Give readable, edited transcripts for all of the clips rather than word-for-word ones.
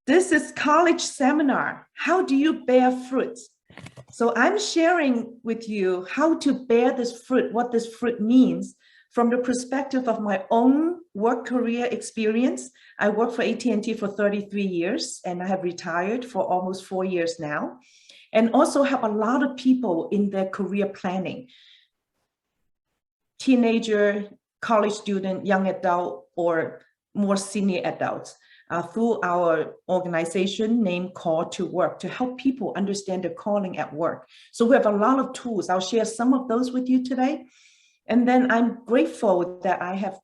This is college seminar. How do you bear fruit? So I'm sharing with you how to bear this fruit, what this fruit means from the perspective of my own work career experience. I worked for AT&T for 33 years and I have retired for almost 4 years now, and also have a lot of people in their career planning, teenager, college student, young adult, or more senior adults. Through our organization named Call to Work to help people understand their calling at work. So we have a lot of tools. I'll share some of those with you today. And then I'm grateful that I have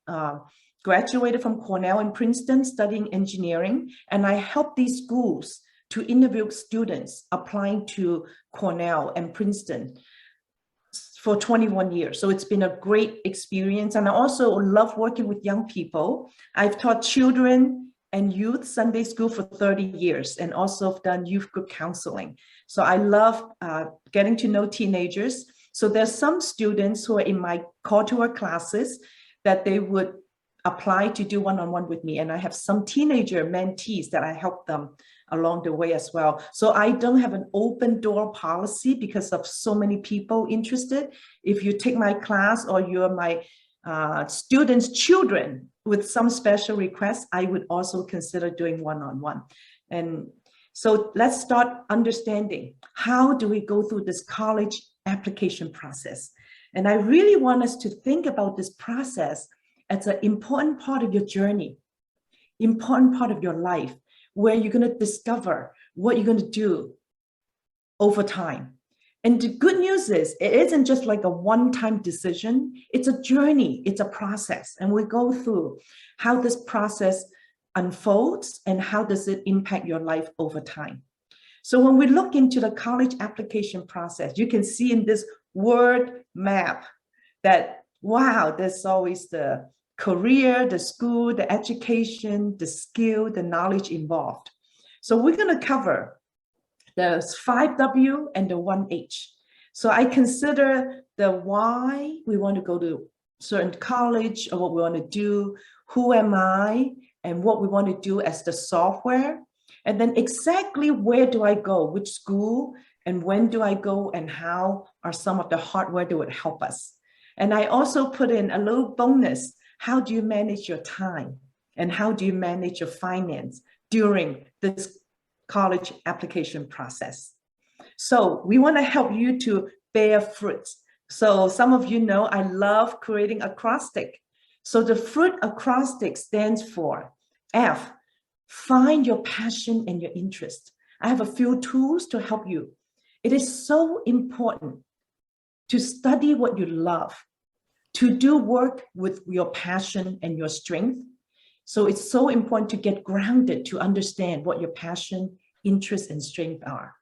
graduated from Cornell and Princeton studying engineering, and I help these schools to interview students applying to Cornell and Princeton for 21 years. So it's been a great experience. And I also love working with young people. I've taught children and youth Sunday school for 30 years and also have done youth group counseling. So I love getting to know teenagers. So there's some students who are in my Call to Work classes that they would apply to do one-on-one with me. And I have some teenager mentees that I help them along the way as well. So I don't have an open door policy because of so many people interested. If you take my class or you're my students' children with some special requests, I would also consider doing one-on-one. And so let's start understanding, how do we go through this college application process? And I really want us to think about this process as an important part of your journey, important part of your life, where you're going to discover what you're going to do over time. And the good news is, it isn't just like a one-time decision. It's a journey, it's a process. And we go through how this process unfolds and how does it impact your life over time. So when we look into the college application process, you can see in this word map that, wow, there's always the career, the school, the education, the skill, the knowledge involved. So we're going to cover the 5W and the 1H. So I consider the why we want to go to certain college or what we want to do, who am I, and what we want to do as the software. And then exactly where do I go, which school, and when do I go, and how are some of the hardware that would help us. And I also put in a little bonus. How do you manage your time? And how do you manage your finance during this college application process? So we want to help you to bear fruit. So some of you know I love creating acrostic. So the Fruit Acrostic stands for F, find your passion and your interest. I have a few tools to help you. It is so important to study what you love, to do work with your passion and your strength. So it's so important to get grounded to understand what your passion, interest, and strength are.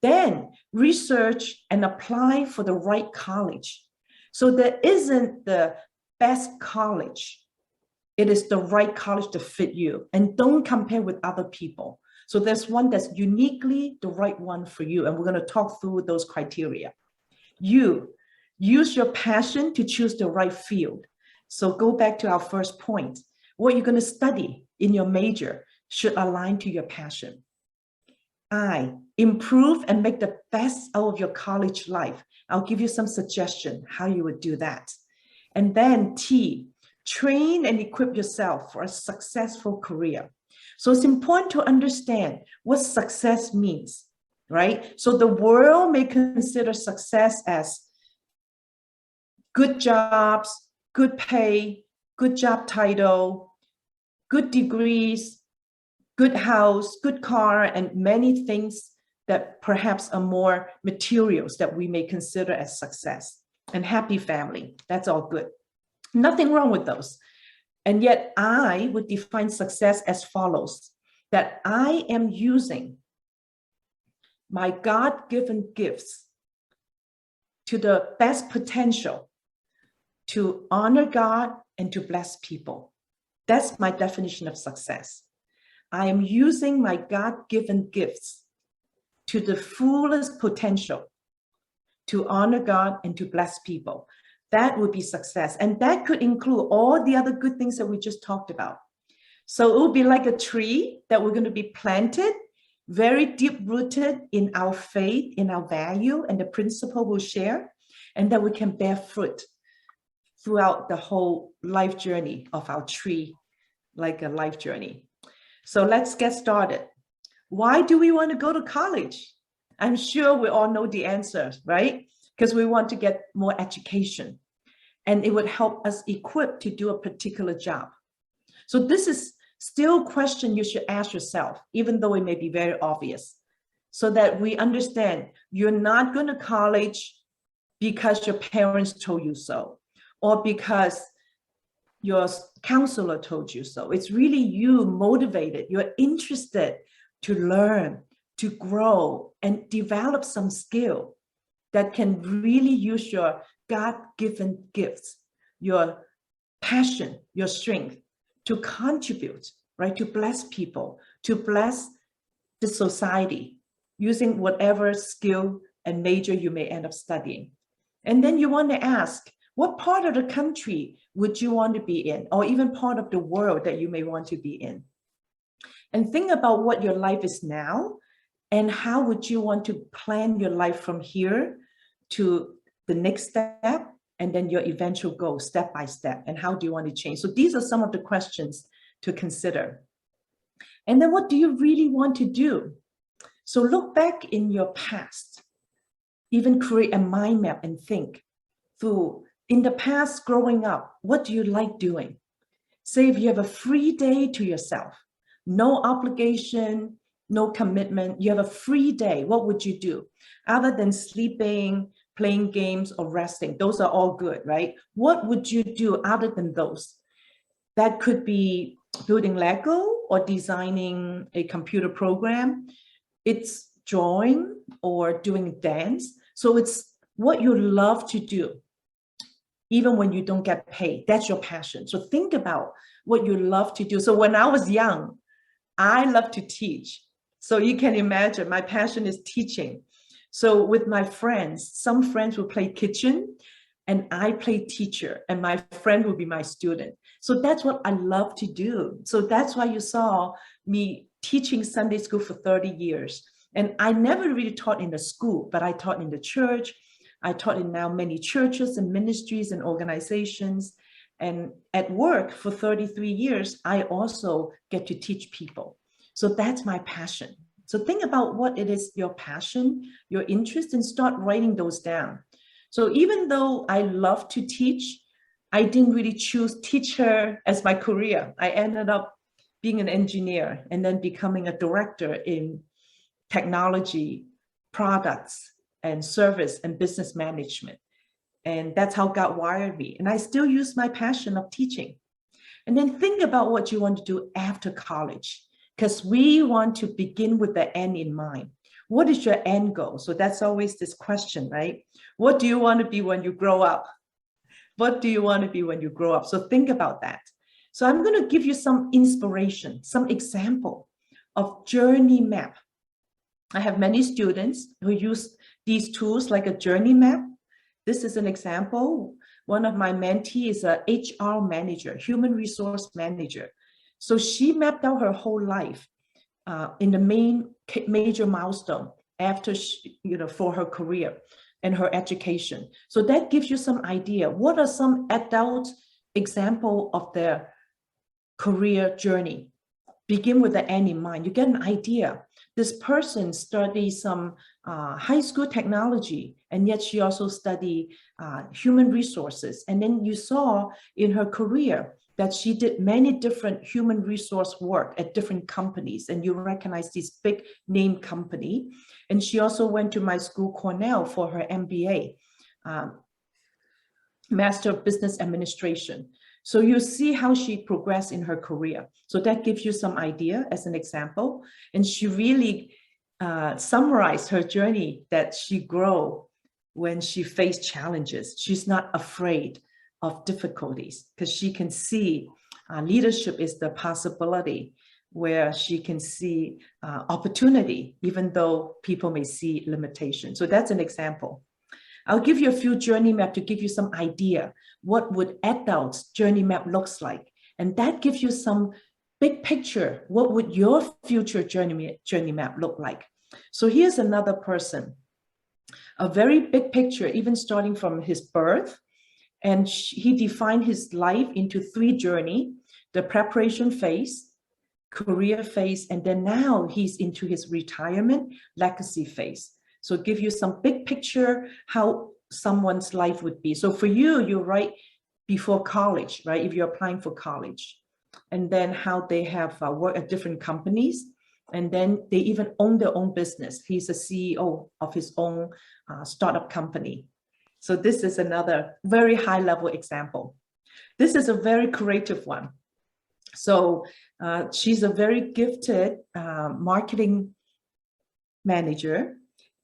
Then research and apply for the right college. So there isn't the best college. It is the right college to fit you, and don't compare with other people. So there's one that's uniquely the right one for you. And we're going to talk through those criteria. You use your passion to choose the right field. So go back to our first point. What you're going to study in your major should align to your passion. I, improve and make the best out of your college life. I'll give you some suggestion how you would do that. And then T, train and equip yourself for a successful career. So it's important to understand what success means, right? So the world may consider success as good jobs, good pay, good job title, good degrees, good house, good car, and many things that perhaps are more materials that we may consider as success. And happy family, that's all good. Nothing wrong with those. And yet I would define success as follows, that I am using my God-given gifts to the best potential to honor God and to bless people. That's my definition of success. I am using my God-given gifts to the fullest potential to honor God and to bless people. That would be success. And that could include all the other good things that we just talked about. So it will be like a tree that we're going to be planted, very deep rooted in our faith, in our value, and the principle we'll share, and that we can bear fruit throughout the whole life journey of our tree, like a life journey. So let's get started. Why do we want to go to college? I'm sure we all know the answers, right? Because we want to get more education, and it would help us equip to do a particular job. So this is still a question you should ask yourself, even though it may be very obvious, so that we understand you're not going to college because your parents told you so, or because your counselor told you so. It's really you motivated, you're interested to learn, to grow, and develop some skill that can really use your God-given gifts, your passion, your strength to contribute, right? To bless people, to bless the society, using whatever skill and major you may end up studying. And then you want to ask, what part of the country would you want to be in, or even part of the world that you may want to be in? And think about what your life is now, and how would you want to plan your life from here to the next step, and then your eventual goal, step by step, and how do you want to change? So these are some of the questions to consider. And then what do you really want to do? So look back in your past, even create a mind map and think through, in the past growing up, what do you like doing? Say if you have a free day to yourself, no obligation, no commitment, you have a free day, what would you do? Other than sleeping, playing games, or resting, those are all good, right? What would you do other than those? That could be building Lego or designing a computer program. It's drawing or doing dance. So it's what you love to do, even when you don't get paid. That's your passion. So think about what you love to do. So when I was young, I love to teach. So you can imagine my passion is teaching. So with my friends, some friends will play kitchen and I play teacher, and my friend will be my student. So that's what I love to do. So that's why you saw me teaching Sunday school for 30 years. And I never really taught in the school, but I taught in the church. I taught in now many churches and ministries and organizations. And at work for 33 years, I also get to teach people. So that's my passion. So think about what it is, your passion, your interest, and start writing those down. So even though I love to teach, I didn't really choose teacher as my career. I ended up being an engineer and then becoming a director in technology, products, and service and business management. And that's how God wired me. And I still use my passion of teaching. And then think about what you want to do after college, because we want to begin with the end in mind. What is your end goal? So that's always this question, right? What do you want to be when you grow up? What do you want to be when you grow up? So think about that. So I'm going to give you some inspiration, some example of journey map. I have many students who use these tools like a journey map. This is an example. One of my mentees is a HR manager, human resource manager. So she mapped out her whole life in the major milestone after she, for her career and her education. So that gives you some idea. What are some adult example of their career journey? Begin with the end in mind. You get an idea. This person studies some high school technology, and yet she also studied human resources. And then you saw in her career that she did many different human resource work at different companies, and you recognize this big name company. And she also went to my school, Cornell, for her MBA, Master of Business Administration. So you see how she progressed in her career. So that gives you some idea as an example. And she really summarized her journey that she grew when she faced challenges. She's not afraid of difficulties because she can see leadership is the possibility where she can see opportunity, even though people may see limitation. So that's an example. I'll give you a few journey map to give you some idea. What would adults journey map looks like? And that gives you some big picture, what would your future journey map look like? So here's another person, a very big picture, even starting from his birth. And he defined his life into 3 journeys: the preparation phase, career phase, and then now he's into his retirement legacy phase. So give you some big picture how someone's life would be. So for you, you're right before college, right? If you're applying for college, and then how they have worked at different companies, and then they even own their own business. He's a CEO of his own startup company. So this is another very high level example. This is a very creative one. So she's a very gifted marketing manager,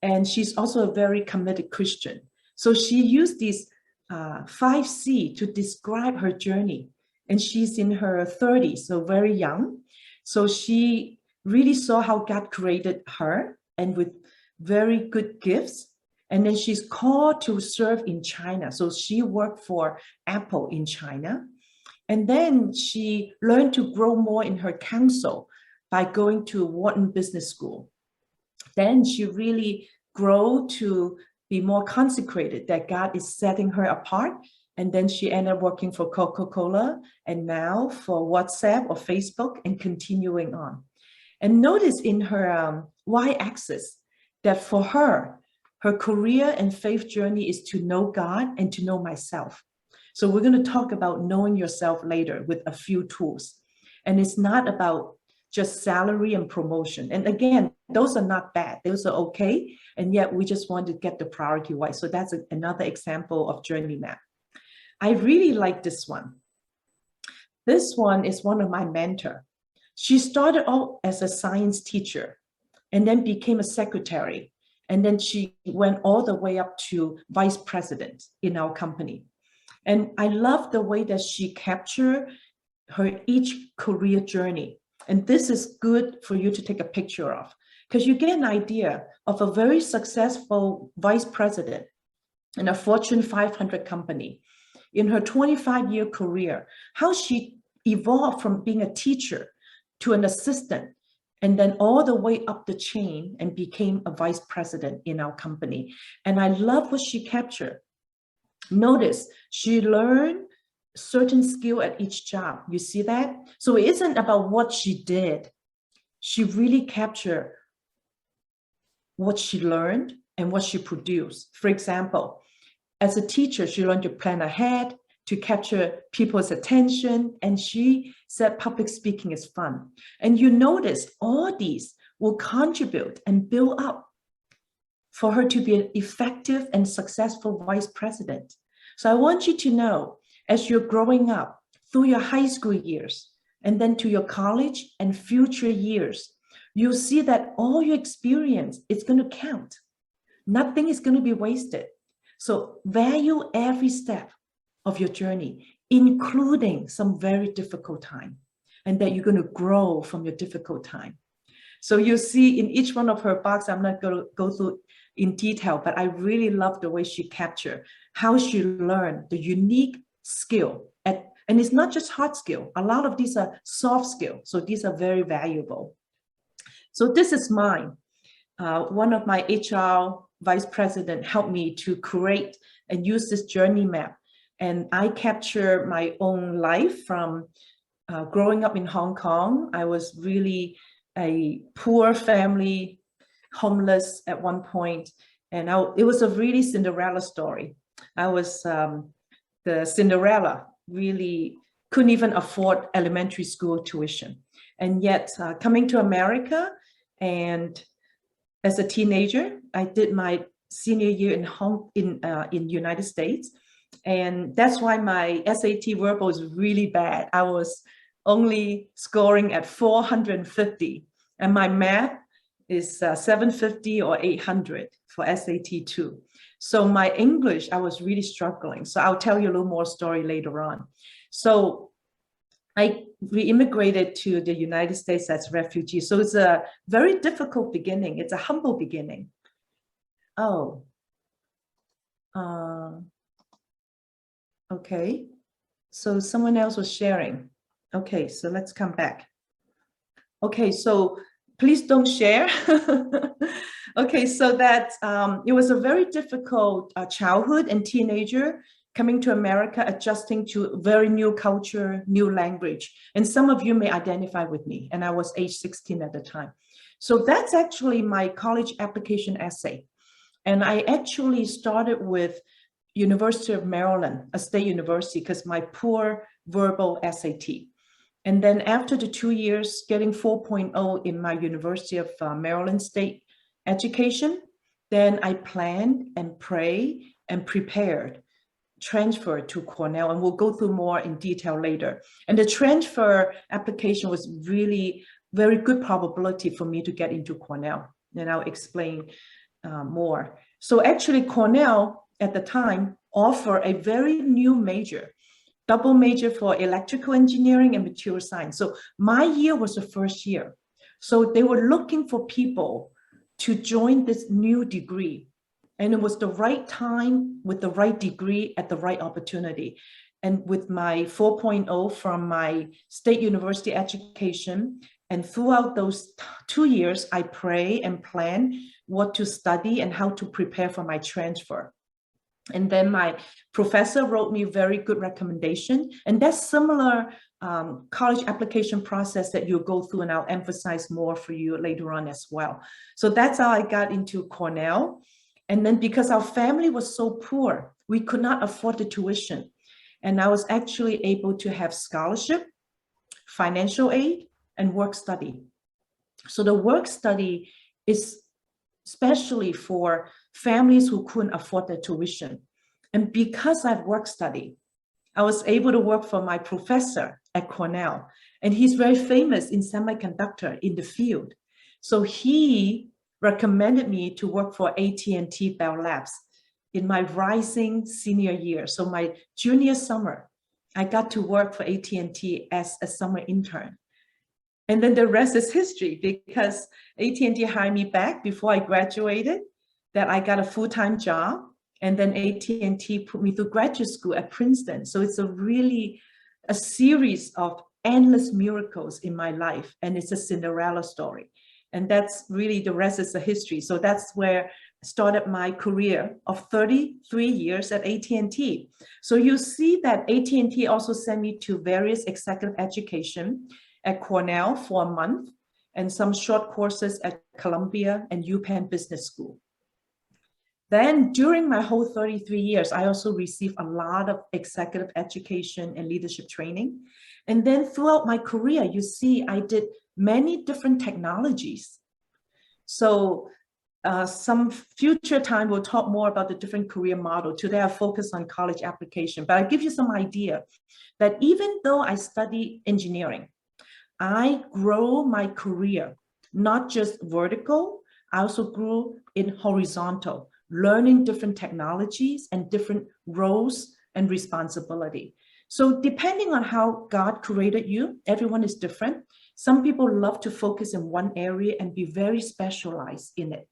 and she's also a very committed Christian. So she used these 5C to describe her journey. And she's in her 30s, so very young. So she really saw how God created her and with very good gifts. And then she's called to serve in China. So she worked for Apple in China. And then she learned to grow more in her counsel by going to Wharton Business School. Then she really grew to be more consecrated, that God is setting her apart. And then she ended up working for Coca-Cola and now for WhatsApp or Facebook and continuing on. And notice in her y-axis that for her, her career and faith journey is to know God and to know myself. So we're going to talk about knowing yourself later with a few tools. And it's not about just salary and promotion. And again, those are not bad. Those are okay. And yet we just want to get the priority right. So that's another example of journey map. I really like this one. This one is one of my mentors. She started out as a science teacher and then became a secretary. And then she went all the way up to vice president in our company. And I love the way that she captured her each career journey. And this is good for you to take a picture of, because you get an idea of a very successful vice president in a Fortune 500 company. In her 25-year career, how she evolved from being a teacher to an assistant, and then all the way up the chain and became a vice president in our company. And I love what she captured. Notice she learned certain skill at each job. You see that? So it isn't about what she did. She really captured what she learned and what she produced. For example, as a teacher, she learned to plan ahead, to capture people's attention, and she said public speaking is fun. And you notice all these will contribute and build up for her to be an effective and successful vice president. So I want you to know, as you're growing up through your high school years, and then to your college and future years, you'll see that all your experience is going to count. Nothing is going to be wasted. So value every step of your journey, including some very difficult time, and that you're going to grow from your difficult time. So you see in each one of her boxes, I'm not going to go through in detail, but I really love the way she captured how she learned the unique skill. And it's not just hard skill. A lot of these are soft skills. So these are very valuable. So this is mine. One of my HR vice president helped me to create and use this journey map. And I capture my own life from growing up in Hong Kong. I was really a poor family, homeless at one point. And it was a really Cinderella story. I was the Cinderella, really couldn't even afford elementary school tuition. And yet coming to America, and as a teenager, I did my senior year in United States. And that's why my SAT verbal is really bad. I was only scoring at 450. And my math is 750 or 800 for SAT 2. So my English, I was really struggling. So I'll tell you a little more story later on. So I re-immigrated to the United States as a refugee. So it's a very difficult beginning. It's a humble beginning. Oh, okay. So someone else was sharing. Okay, so let's come back. Okay, so please don't share. Okay, so that it was a very difficult childhood and teenager coming to America, adjusting to very new culture, new language. And some of you may identify with me, and I was age 16 at the time. So that's actually my college application essay. And I actually started with University of Maryland, a state university, because my poor verbal SAT. And then after the 2 years, getting 4.0 in my University of Maryland State education, then I planned and prayed and prepared transfer to Cornell, and we'll go through more in detail later. And the transfer application was really very good probability for me to get into Cornell, and I'll explain more. So actually Cornell at the time offered a very new major, double major for electrical engineering and material science. So my year was the first year. So they were looking for people to join this new degree. And it was the right time with the right degree at the right opportunity. And with my 4.0 from my state university education, and throughout those 2 years, I pray and plan what to study and how to prepare for my transfer. And then my professor wrote me a very good recommendation. And that's similar college application process that you'll go through, and I'll emphasize more for you later on as well. So that's how I got into Cornell. And then because our family was so poor, we could not afford the tuition. And I was actually able to have scholarship, financial aid, and work study. So the work study is especially for families who couldn't afford the tuition. And because I've work study, I was able to work for my professor at Cornell. And he's very famous in semiconductor in the field. So he recommended me to work for AT&T Bell Labs in my rising senior year. So my junior summer, I got to work for AT&T as a summer intern. And then the rest is history, because AT&T hired me back before I graduated, that I got a full-time job. And then AT&T put me through graduate school at Princeton. So it's a series of endless miracles in my life. And it's a Cinderella story. And that's really, the rest is the history. So that's where I started my career of 33 years at AT&T. So you see that AT&T also sent me to various executive education at Cornell for a month, and some short courses at Columbia and UPenn Business School. Then during my whole 33 years, I also received a lot of executive education and leadership training. And then throughout my career, you see, I did many different technologies. So some future time, we'll talk more about the different career model. Today, I focus on college application, but I'll give you some idea that even though I study engineering, I grow my career, not just vertical, I also grew in horizontal, learning different technologies and different roles and responsibility. So depending on how God created you, everyone is different. Some people love to focus in one area and be very specialized in it.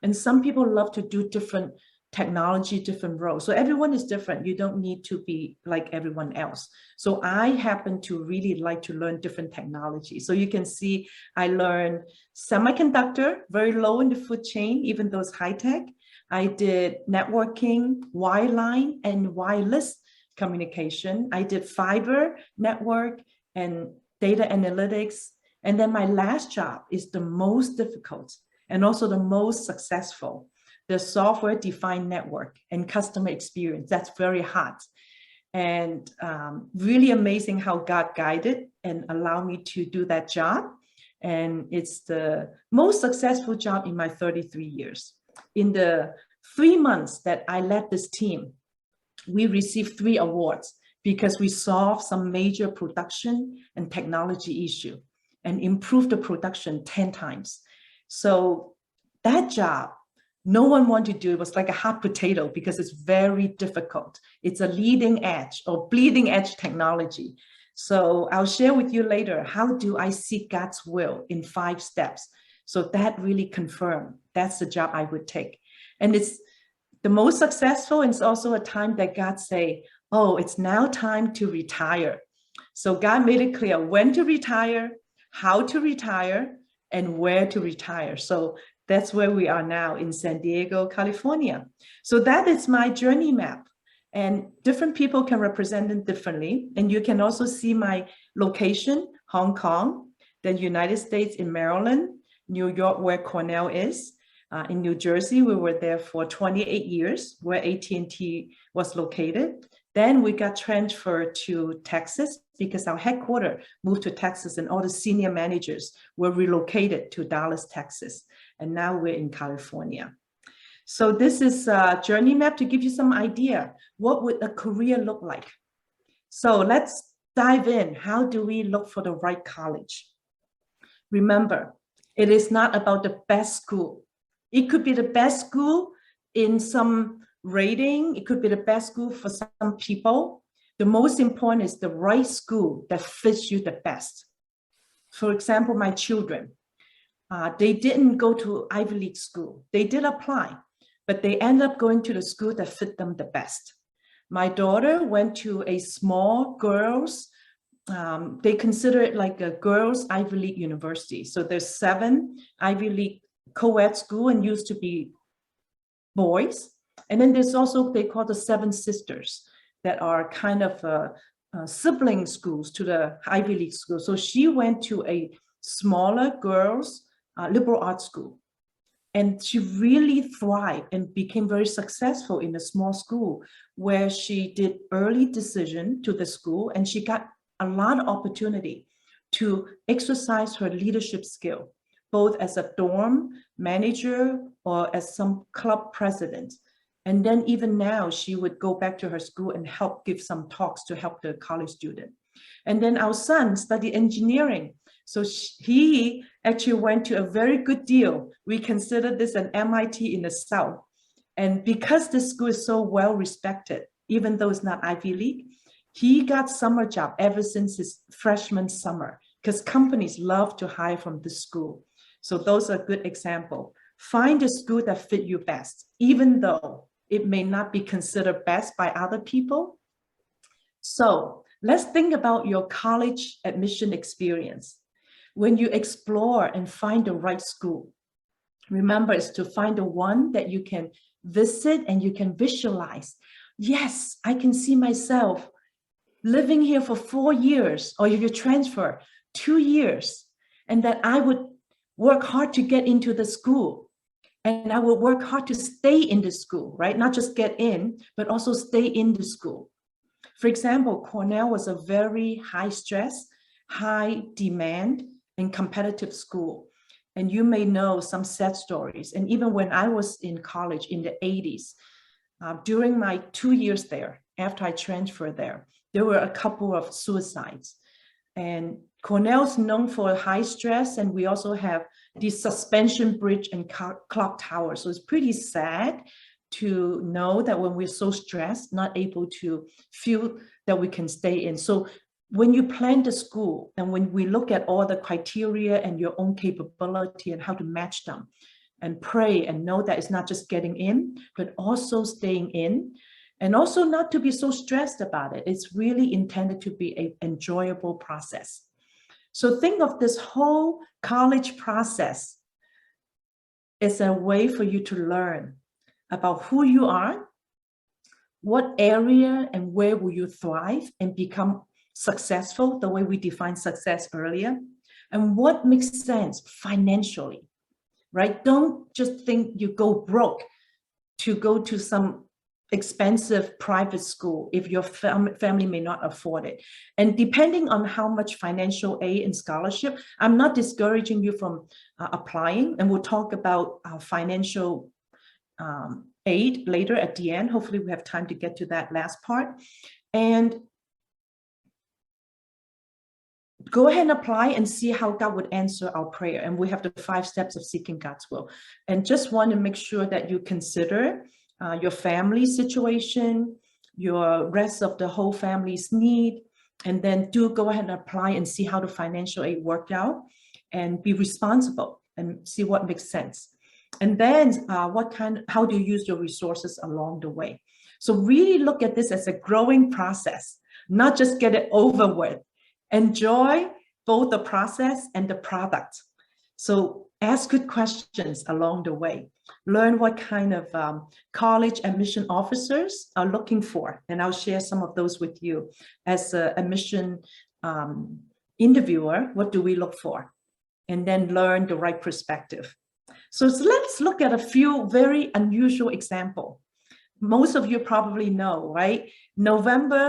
And some people love to do different technology, different roles. So everyone is different. You don't need to be like everyone else. So I happen to really like to learn different technology. So you can see I learned semiconductor, very low in the food chain, even though it's high tech. I did networking, wireline, and wireless communication. I did fiber network and data analytics. And then my last job is the most difficult and also the most successful, the software-defined network and customer experience. That's very hot. And really amazing how God guided and allowed me to do that job. And it's the most successful job in my 33 years. In the 3 months that I led this team, we received 3 awards because we solved some major production and technology issue and improved the production 10 times. So that job, no one wanted to do. It was like a hot potato because it's very difficult. It's a leading edge or bleeding edge technology. So I'll share with you later, how do I seek God's will in 5 steps? So that really confirmed that's the job I would take. And it's the most successful. And it's also a time that God say, oh, it's now time to retire. So God made it clear when to retire, how to retire, and where to retire. So that's where we are now in San Diego, California. So that is my journey map. And different people can represent it differently. And you can also see my location, Hong Kong, the United States in Maryland, New York, where Cornell is. In New Jersey, we were there for 28 years, where AT&T was located. Then we got transferred to Texas because our headquarters moved to Texas and all the senior managers were relocated to Dallas, Texas. And now we're in California. So this is a journey map to give you some idea. What would a career look like? So let's dive in. How do we look for the right college? Remember, it is not about the best school. It could be the best school in some rating. It could be the best school for some people. The most important is the right school that fits you the best. For example, my children, they didn't go to Ivy League school. They did apply, but they ended up going to the school that fit them the best. My daughter went to a small girls, they consider it like a girls Ivy League university. So there's 7 Ivy League co-ed school and used to be boys. And then there's also, they call the 7 sisters that are kind of sibling schools to the Ivy League school. So she went to a smaller girls liberal arts school. And she really thrived and became very successful in a small school where she did early decision to the school, and she got a lot of opportunity to exercise her leadership skill, both as a dorm manager or as some club president. And then even now, she would go back to her school and help give some talks to help the college student. And then our son studied engineering. So he actually went to a very good deal. We consider this an MIT in the South. And because this school is so well respected, even though it's not Ivy League, he got summer job ever since his freshman summer, because companies love to hire from this school. So those are a good example. Find a school that fit you best, even though it may not be considered best by other people. So let's think about your college admission experience. When you explore and find the right school, remember, it's to find the one that you can visit and you can visualize. Yes, I can see myself living here for 4 years, or if you transfer 2 years, and that I would work hard to get into the school, and I will work hard to stay in the school, right? Not just get in, but also stay in the school. For example, Cornell was a very high stress, high demand, and competitive school. And you may know some sad stories. And even when I was in college in the 80s, during my 2 years there, after I transferred there were a couple of suicides. And Cornell's known for high stress, and we also have the suspension bridge and clock tower. So it's pretty sad to know that when we're so stressed, not able to feel that we can stay in. So when you plan the school, and when we look at all the criteria and your own capability and how to match them, and pray and know that it's not just getting in, but also staying in, and also not to be so stressed about it. It's really intended to be an enjoyable process. So think of this whole college process as a way for you to learn about who you are, what area and where will you thrive and become successful, the way we defined success earlier, and what makes sense financially, right? Don't just think you go broke to go to some expensive private school if your family may not afford it. And depending on how much financial aid and scholarship, I'm not discouraging you from applying, and we'll talk about financial aid later at the end. Hopefully we have time to get to that last part. And go ahead and apply and see how God would answer our prayer. And we have the 5 steps of seeking God's will. And just want to make sure that you consider your family situation, your rest of the whole family's need, and then do go ahead and apply and see how the financial aid worked out, and be responsible and see what makes sense. And then how do you use your resources along the way? So really look at this as a growing process, not just get it over with. Enjoy both the process and the product. So ask good questions along the way. Learn what kind of college admission officers are looking for. And I'll share some of those with you. As an admission interviewer, what do we look for? And then learn the right perspective. So let's look at a few very unusual examples. Most of you probably know, right? November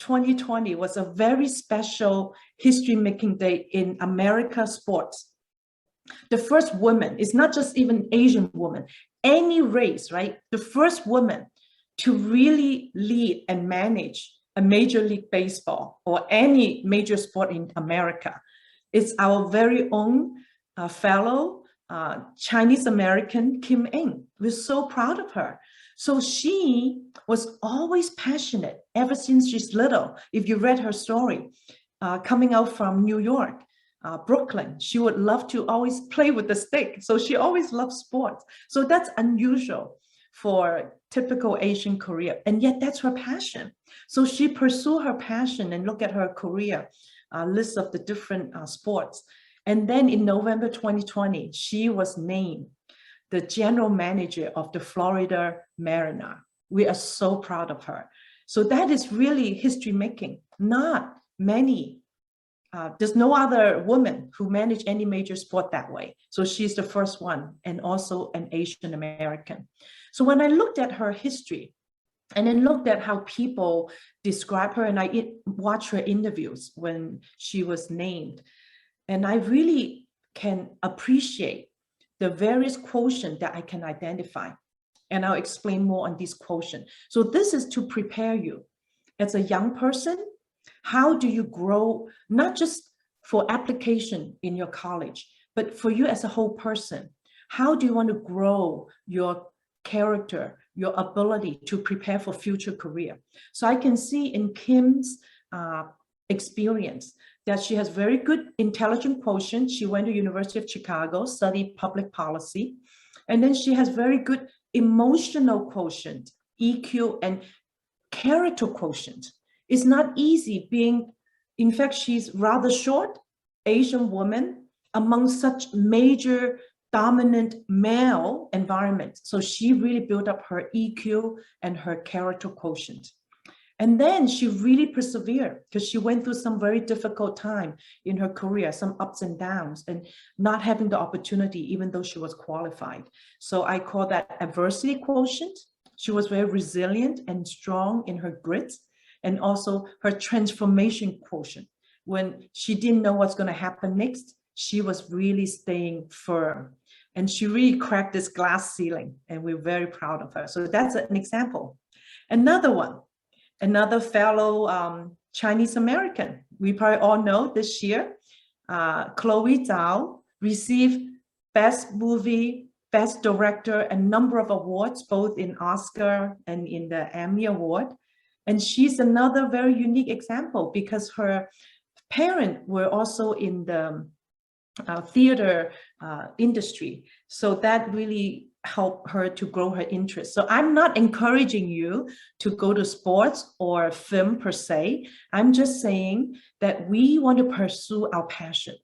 2020 was a very special history-making day in America sports. The first woman, it's not just even Asian woman, any race, right? The first woman to really lead and manage a Major League Baseball or any major sport in America. It's our very own fellow Chinese American Kim. We're so proud of her. So she was always passionate ever since she's little. If you read her story, coming out from New York, Brooklyn, she would love to always play with the stick. So she always loved sports. So that's unusual for typical Asian career. And yet that's her passion. So she pursued her passion and look at her career list of the different sports. And then in November 2020, she was named the general manager of the Florida Mariner. We are so proud of her. So that is really history making. Not many, there's no other woman who managed any major sport that way. So she's the first one, and also an Asian American. So when I looked at her history, and then looked at how people describe her, and I watched her interviews when she was named, and I really can appreciate the various quotient that I can identify. And I'll explain more on this quotient. So this is to prepare you as a young person. How do you grow, not just for application in your college, but for you as a whole person? How do you want to grow your character, your ability to prepare for future career? So I can see in Kim's experience that she has very good intelligent quotient. She went to University of Chicago, studied public policy. And then she has very good emotional quotient, EQ, and character quotient. It's not easy being, in fact, she's rather short, Asian woman among such major dominant male environment. So she really built up her EQ and her character quotient. And then she really persevered because she went through some very difficult time in her career, some ups and downs, and not having the opportunity, even though she was qualified. So I call that adversity quotient. She was very resilient and strong in her grit, and also her transformation quotient. When she didn't know what's going to happen next, she was really staying firm. And she really cracked this glass ceiling, and we're very proud of her. So that's an example. Another one. Another fellow Chinese American. We probably all know this year, Chloe Zhao received Best Movie, Best Director, a number of awards, both in Oscar and in the Emmy Award. And she's another very unique example because her parents were also in the theater industry. So that really helped her to grow her interest. So I'm not encouraging you to go to sports or film per se. I'm just saying that we want to pursue our passion.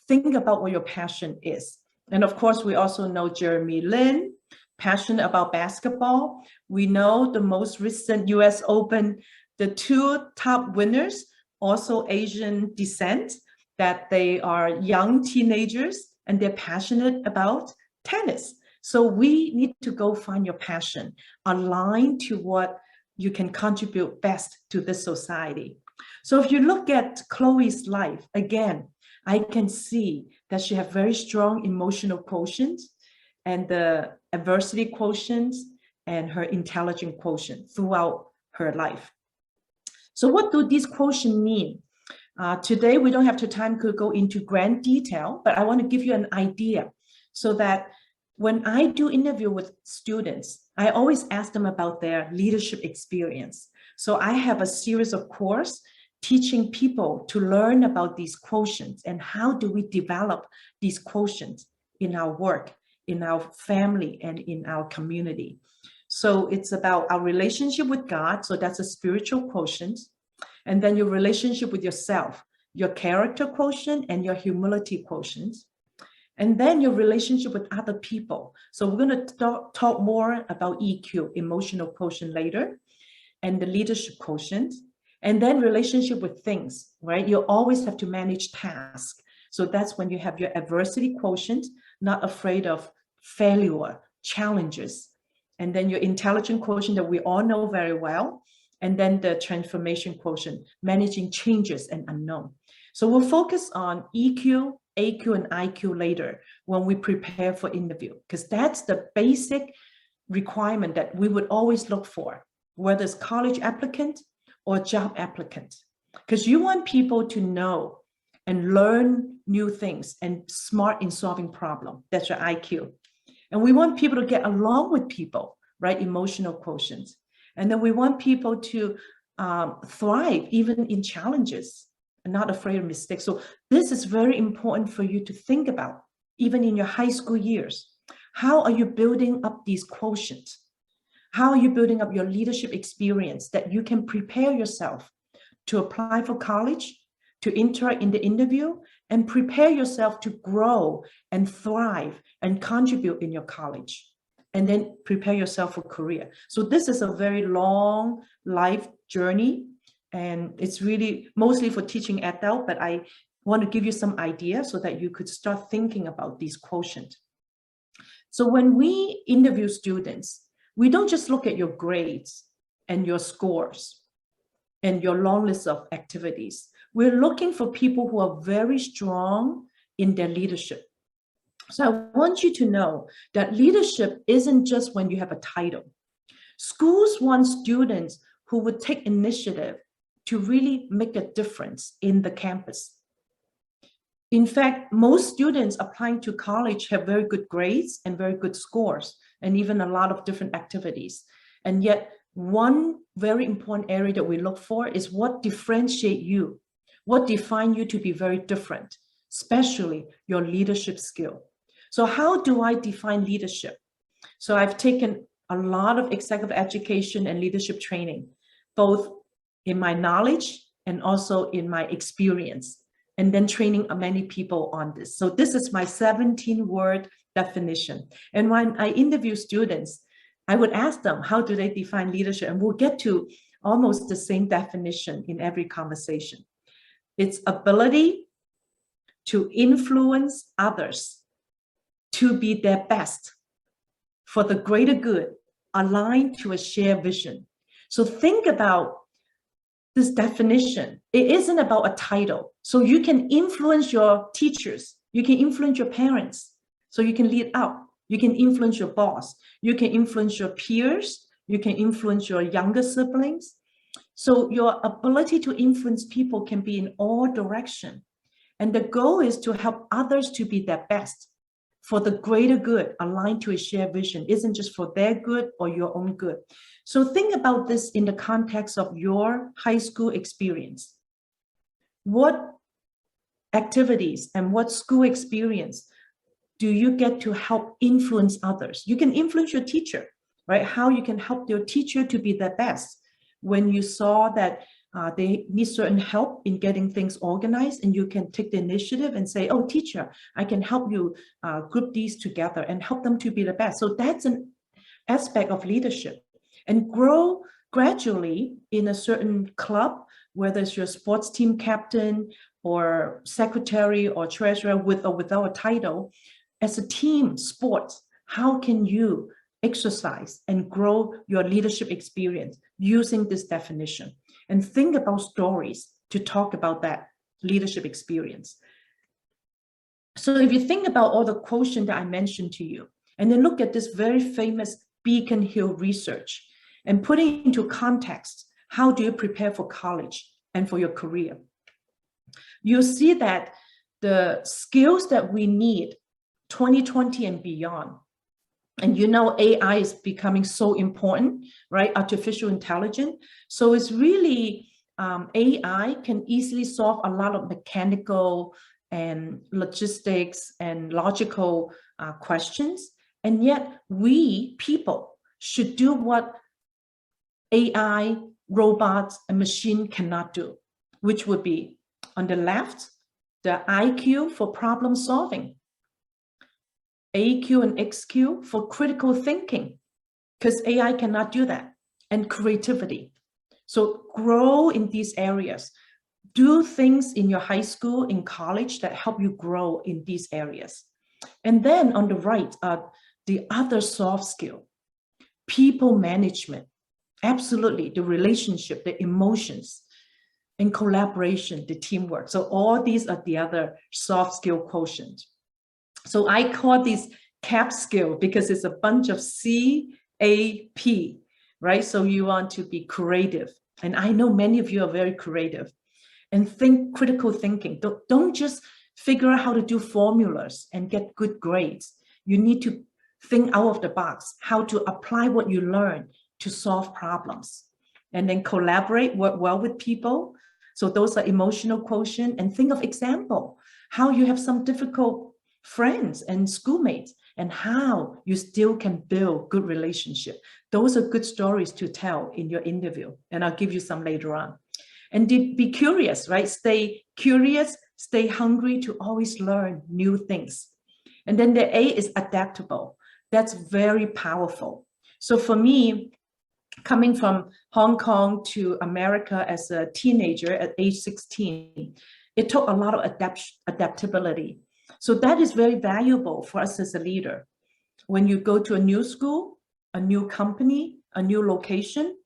Think about what your passion is. And of course, we also know Jeremy Lin, passionate about basketball. We know the most recent US Open, the two top winners, also Asian descent, that they are young teenagers and they're passionate about tennis. So we need to go find your passion, align to what you can contribute best to this society. So if you look at Chloe's life, again, I can see that she has very strong emotional quotient and the adversity quotient and her intelligent quotient throughout her life. So what do these quotients mean? Today, we don't have the time to go into grand detail, but I want to give you an idea so that when I do interview with students, I always ask them about their leadership experience. So I have a series of courses teaching people to learn about these quotients and how do we develop these quotients in our work, in our family, and in our community. So it's about our relationship with God. So that's a spiritual quotient. And then your relationship with yourself. your character quotient, and your humility quotient. And then your relationship with other people. So we're going to talk more about EQ, emotional quotient, later, and the leadership quotient. And then relationship with things, right? You always have to manage tasks. So that's when you have your adversity quotient, not afraid of failure, challenges. And then your intelligence quotient that we all know very well. And then the transformation quotient, managing changes and unknown. So we'll focus on EQ, AQ, and IQ later when we prepare for interview, because that's the basic requirement that we would always look for, whether it's college applicant or job applicant, because you want people to know and learn new things and smart in solving problems. That's your IQ. And we want people to get along with people, right? Emotional quotient. And then we want people to thrive even in challenges and not afraid of mistakes. So this is very important for you to think about, even in your high school years. How are you building up these quotients? How are you building up your leadership experience that you can prepare yourself to apply for college, to interact in the interview, and prepare yourself to grow and thrive and contribute in your college, and then prepare yourself for career. So this is a very long life journey, and it's really mostly for teaching adult, but I want to give you some ideas so that you could start thinking about these quotients. So when we interview students, we don't just look at your grades and your scores and your long list of activities. We're looking for people who are very strong in their leadership. So I want you to know that leadership isn't just when you have a title. Schools want students who would take initiative to really make a difference in the campus. In fact, most students applying to college have very good grades and very good scores, and even a lot of different activities. And yet, one very important area that we look for is what differentiates you, what defines you to be very different, especially your leadership skill. So how do I define leadership? So I've taken a lot of executive education and leadership training, both in my knowledge and also in my experience, and then training many people on this. So this is my 17-word definition. And when I interview students, I would ask them, how do they define leadership? And we'll get to almost the same definition in every conversation. It's ability to influence others to be their best for the greater good, aligned to a shared vision. So think about this definition. It isn't about a title. So you can influence your teachers, you can influence your parents, so you can lead up, you can influence your boss, you can influence your peers, you can influence your younger siblings. So your ability to influence people can be in all directions. And the goal is to help others to be their best for the greater good, aligned to a shared vision. Isn't just for their good or your own good. So think about this in the context of your high school experience. What activities and what school experience do you get to help influence others? You can influence your teacher, right? How you can help your teacher to be their best. When you saw that they need certain help in getting things organized, and you can take the initiative and say, oh, teacher, I can help you group these together and help them to be the best. So that's an aspect of leadership. And grow gradually in a certain club, whether it's your sports team captain or secretary or treasurer with or without a title. As a team sport, how can you exercise and grow your leadership experience using this definition? And think about stories to talk about that leadership experience. So if you think about all the quotient that I mentioned to you, and then look at this very famous Beacon Hill research and put it into context, how do you prepare for college and for your career? You'll see that the skills that we need 2020 and beyond, and you know AI is becoming so important, right? Artificial intelligence. So it's really, AI can easily solve a lot of mechanical and logistics and logical questions. And yet we people should do what AI, robots, and machine cannot do, which would be On the left, the IQ for problem solving, AQ and XQ for critical thinking, because AI cannot do that, and creativity. So grow in these areas. Do things in your high school, in college that help you grow in these areas. And then on the right, the other soft skill, people management, absolutely, the relationship, the emotions, and collaboration, the teamwork. So all these are the other soft skill quotient. So I call these CAP skill because it's a bunch of CAP, right? So you want to be creative. And I know many of you are very creative. And think critical thinking. Don't just figure out how to do formulas and get good grades. You need to think out of the box, how to apply what you learn to solve problems. And then collaborate, work well with people. So those are emotional quotient. And think of example, how you have some difficult friends and schoolmates and how you still can build good relationship. Those are good stories to tell in your interview. And I'll give you some later on. And be curious, right? Stay curious, stay hungry to always learn new things. And then the A is adaptable. That's very powerful. So for me, coming from Hong Kong to America as a teenager at age 16, it took a lot of adaptability. So that is very valuable for us as a leader. When you go to a new school, a new company, a new location,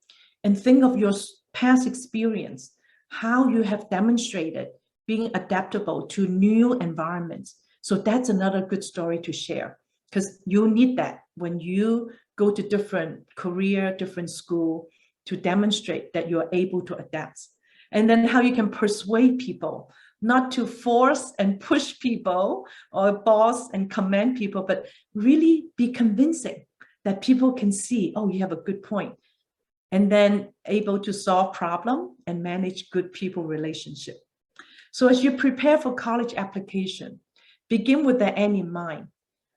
and think of your past experience, how you have demonstrated being adaptable to new environments. So that's another good story to share, because you need that when you go to different career, different school, to demonstrate that you're able to adapt. And then how you can persuade people, not to force and push people or boss and command people, but really be convincing that people can see, oh, you have a good point. And then able to solve problem and manage good people relationship. So as you prepare for college application, begin with the end in mind.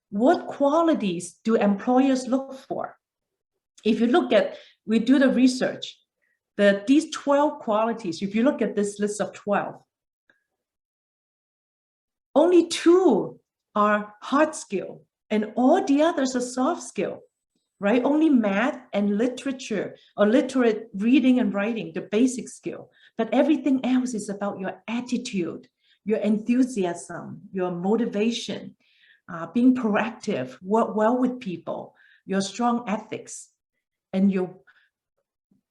What qualities do employers look for? If you look at, we do the research, these 12 qualities, if you look at this list of 12, only 2 are hard skill and all the others are soft skill. Right? Only math and literature or literate reading and writing, the basic skill, but everything else is about your attitude, your enthusiasm, your motivation, being proactive, work well with people, your strong ethics, and your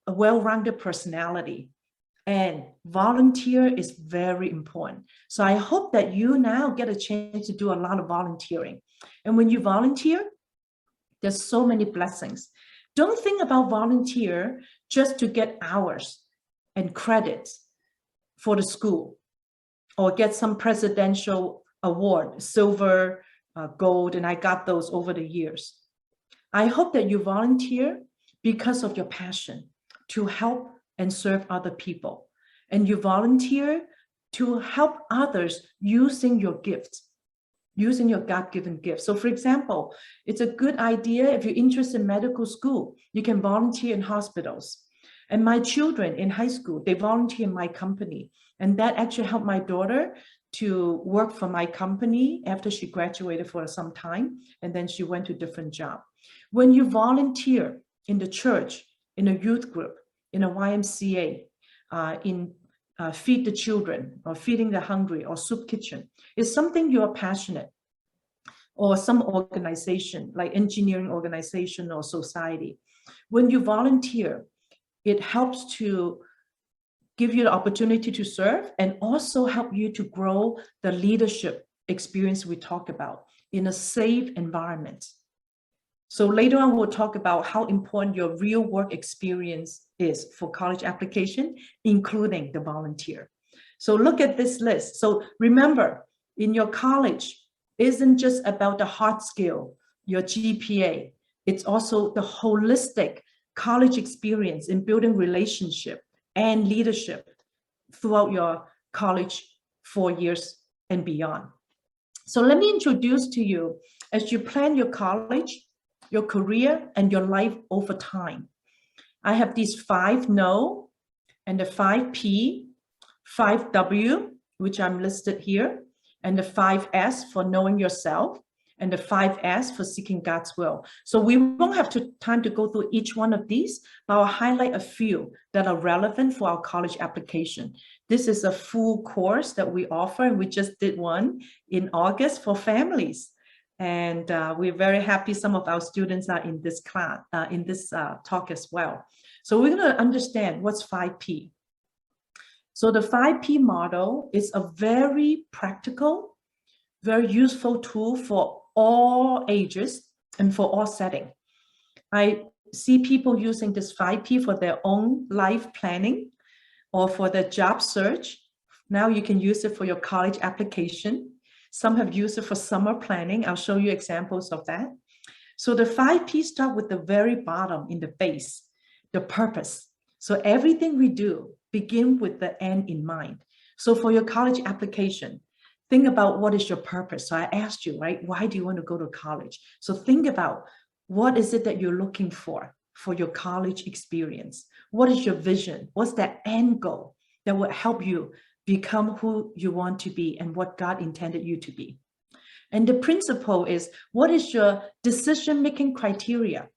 well-rounded personality. And volunteer is very important. So I hope that you now get a chance to do a lot of volunteering. And when you volunteer, there's so many blessings. Don't think about volunteer just to get hours and credits for the school or get some presidential award, silver, gold, and I got those over the years. I hope that you volunteer because of your passion to help and serve other people. And you volunteer to help others using your gifts, using your God-given gift. So for example, it's a good idea if you're interested in medical school, you can volunteer in hospitals. And my children in high school, they volunteer in my company. And that actually helped my daughter to work for my company after she graduated for some time. And then she went to a different job. When you volunteer in the church, in a youth group, in a YMCA, in feed the children or feeding the hungry or soup kitchen, is something you are passionate, or some organization like engineering organization or society. When you volunteer, it helps to give you the opportunity to serve and also help you to grow the leadership experience we talk about in a safe environment. So later on, we'll talk about how important your real work experience is for college application, including the volunteer. So look at this list. So remember, in your college, isn't just about the hard skill, your GPA. It's also the holistic college experience in building relationship and leadership throughout your college 4 years and beyond. So let me introduce to you, as you plan your college, your career, and your life over time. I have these 5 No and the 5 P, 5 W, which I'm listed here, and the 5S for knowing yourself, and the 5S for seeking God's will. So we won't have time to go through each one of these, but I'll highlight a few that are relevant for our college application. This is a full course that we offer, and we just did one in August for families. And we're very happy some of our students are in this class, in this talk as well. So we're going to understand what's 5P. So the 5P model is a very practical, very useful tool for all ages and for all settings. I see people using this 5P for their own life planning or for their job search. Now you can use it for your college application. Some have used it for summer planning. I'll show you examples of that. So the 5P start with the very bottom in the base, the purpose. So everything we do begin with the end in mind. So for your college application, think about what is your purpose. So I asked you, right? Why do you want to go to college? So think about what is it that you're looking for your college experience? What is your vision? What's that end goal that will help you become who you want to be and what God intended you to be? And the principle is, what is your decision-making criteria?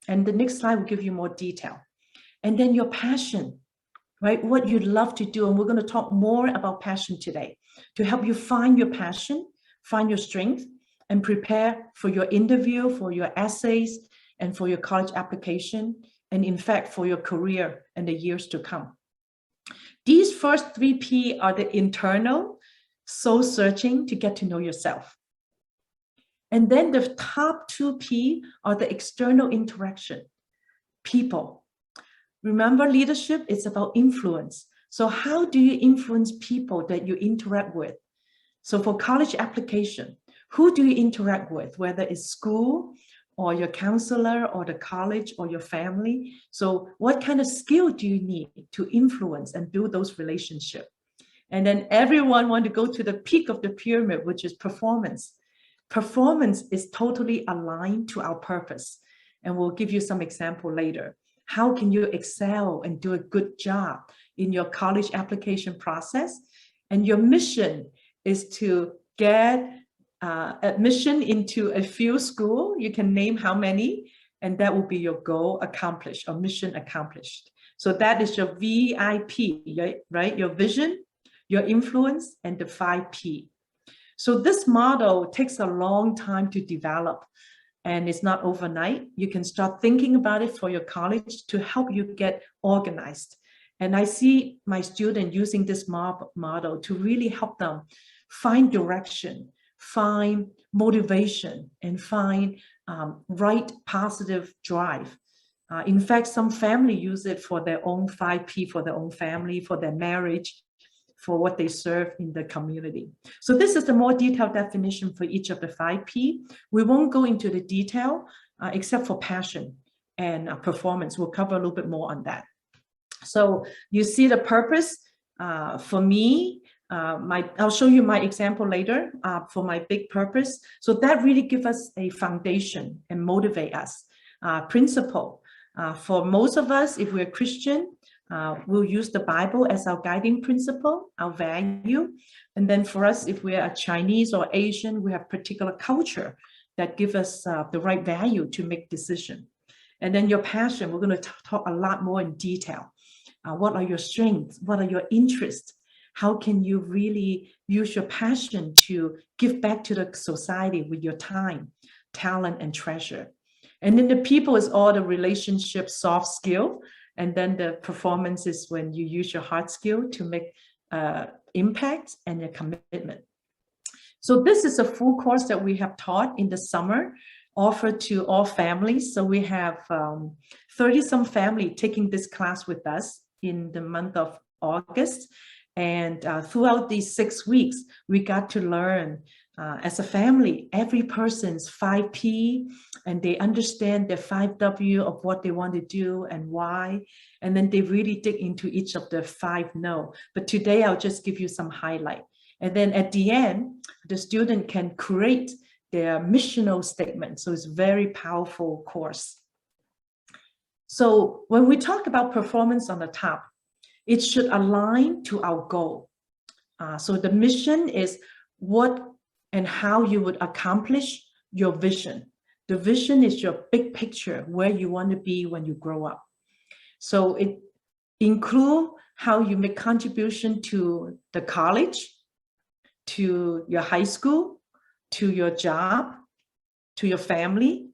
And the next slide will give you more detail. And then your passion, right? What you'd love to do. And we're going to talk more about passion today to help you find your passion, find your strength, and prepare for your interview, for your essays, and for your college application, and in fact, for your career and the years to come. These first 3P are the internal, soul searching to get to know yourself. And then the top 2P are the external interaction, people. Remember, leadership is about influence. So how do you influence people that you interact with? So for college application, who do you interact with, whether it's school or your counselor or the college or your family? So what kind of skill do you need to influence and build those relationships? And then everyone wants to go to the peak of the pyramid, which is performance. Performance is totally aligned to our purpose. And we'll give you some example later. How can you excel and do a good job in your college application process? And your mission is to get admission into a few schools. You can name how many, and that will be your goal accomplished or mission accomplished. So that is your VIP, right? Your vision, your influence, and the 5P. So this model takes a long time to develop, and it's not overnight. You can start thinking about it for your college to help you get organized. And I see my students using this model to really help them find direction, find motivation, and find right positive drive. In fact, some family use it for their own 5P, for their own family, for their marriage, for what they serve in the community. So this is the more detailed definition for each of the 5P. We won't go into the detail except for passion and performance. We'll cover a little bit more on that. So you see the purpose for me. I'll show you my example later for my big purpose. So that really gives us a foundation and motivate us. Principle. For most of us, if we're Christian, we'll use the Bible as our guiding principle, our value. And then for us, if we're a Chinese or Asian, we have particular culture that give us the right value to make decision. And then your passion, we're going to talk a lot more in detail. What are your strengths? What are your interests? How can you really use your passion to give back to the society with your time, talent, and treasure? And then the people is all the relationship, soft skill. And then the performance is when you use your hard skill to make impact and your commitment. So this is a full course that we have taught in the summer, offered to all families. So we have 30-some family taking this class with us in the month of August. And throughout these 6 weeks, we got to learn as a family, every person's 5P, and they understand their 5W of what they want to do and why. And then they really dig into each of the 5 no. But today I'll just give you some highlight. And then at the end, the student can create their missional statement. So it's a very powerful course. So when we talk about performance on the top, it should align to our goal. So the mission is what and how you would accomplish your vision. The vision is your big picture, where you want to be when you grow up. So it includes how you make contribution to the college, to your high school, to your job, to your family,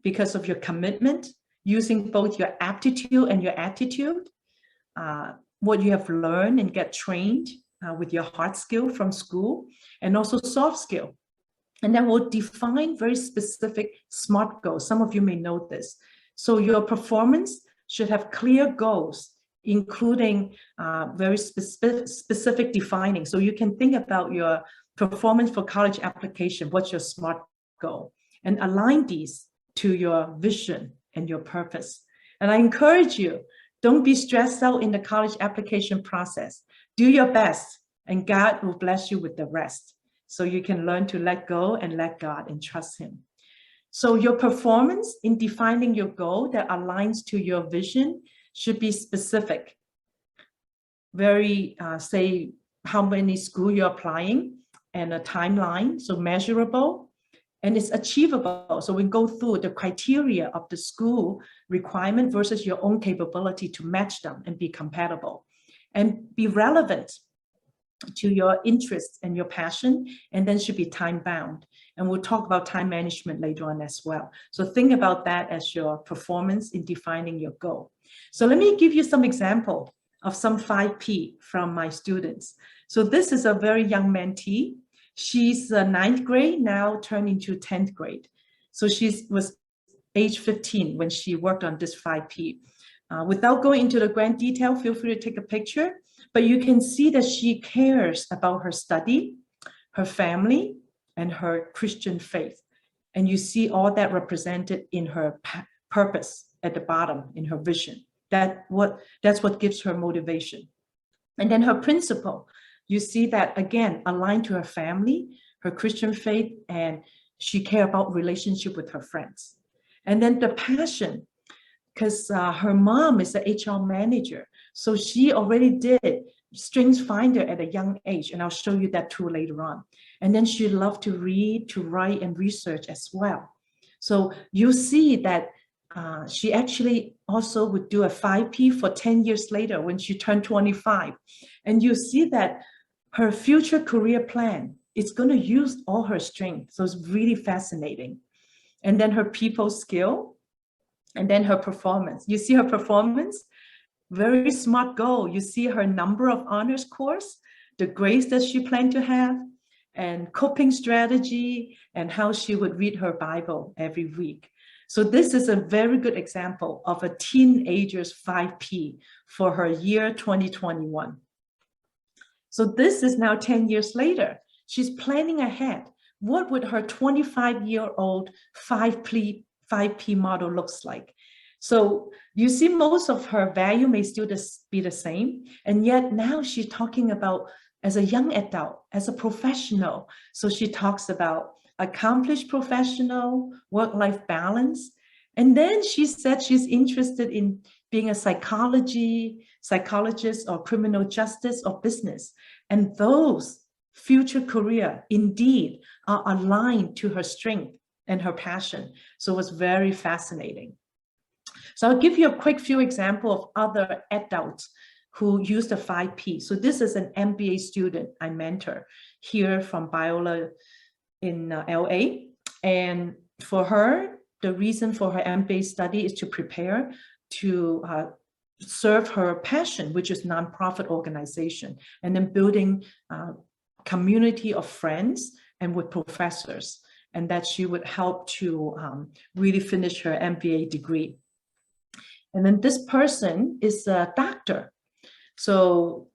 because of your commitment, using both your aptitude and your attitude, what you have learned and get trained with your hard skill from school, and also soft skill. And then we'll define very specific SMART goals. Some of you may know this. So your performance should have clear goals, including very specific defining. So you can think about your performance for college application, what's your SMART goal, and align these to your vision and your purpose. And I encourage you, don't be stressed out in the college application process. Do your best, and God will bless you with the rest. So you can learn to let go and let God and trust Him. So your performance in defining your goal that aligns to your vision should be specific. Very, say, how many school you're applying and a timeline, so measurable. And it's achievable. So we go through the criteria of the school requirement versus your own capability to match them and be compatible and be relevant to your interests and your passion, and then should be time bound. And we'll talk about time management later on as well. So think about that as your performance in defining your goal. So let me give you some example of some 5P from my students. So this is a very young mentee. She's 9th grade, now turned into 10th grade. So she was age 15 when she worked on this 5P. Without going into the grand detail, feel free to take a picture, but you can see that she cares about her study, her family, and her Christian faith. And you see all that represented in her purpose at the bottom, in her vision. That's what gives her motivation. And then her principle, you see that again, aligned to her family, her Christian faith, and she cares about relationship with her friends. And then the passion, because her mom is an HR manager. So she already did Strengths Finder at a young age. And I'll show you that tool later on. And then she loved to read, to write, and research as well. So you see that she actually also would do a 5P for 10 years later when she turned 25. And you see that her future career plan is going to use all her strength. So it's really fascinating. And then her people skill, and then her performance. You see her performance, very smart goal. You see her number of honors course, the grades that she planned to have, and coping strategy, and how she would read her Bible every week. So this is a very good example of a teenager's 5P for her year 2021. So this is now 10 years later. She's planning ahead. What would her 25-year-old 5P model looks like? So you see most of her value may still be the same. And yet now she's talking about as a young adult, as a professional. So she talks about accomplished professional, work-life balance. And then she said she's interested in being a psychologist or criminal justice or business. And those future career indeed are aligned to her strength and her passion. So it was very fascinating. So I'll give you a quick few examples of other adults who use the 5P. So this is an MBA student I mentor here from Biola in LA. And for her, the reason for her MBA study is to prepare to serve her passion, which is nonprofit organization, and then building community of friends and with professors, and that she would help to really finish her MBA degree. And then this person is a doctor. So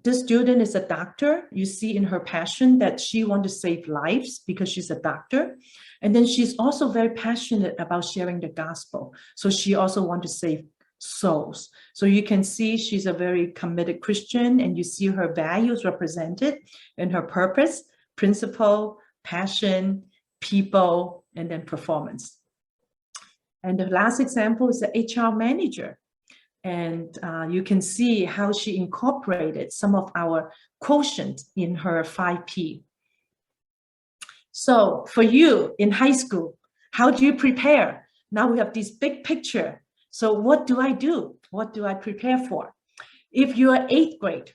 this student is a doctor. You see in her passion that she wants to save lives because she's a doctor. And then she's also very passionate about sharing the gospel. So she also wants to save souls. So you can see she's a very committed Christian, and you see her values represented in her purpose, principle, passion, people, and then performance. And the last example is the HR manager. And you can see how she incorporated some of our quotient in her 5P. So for you in high school, how do you prepare? Now we have this big picture. So what do I do? What do I prepare for? If you're 8th grade,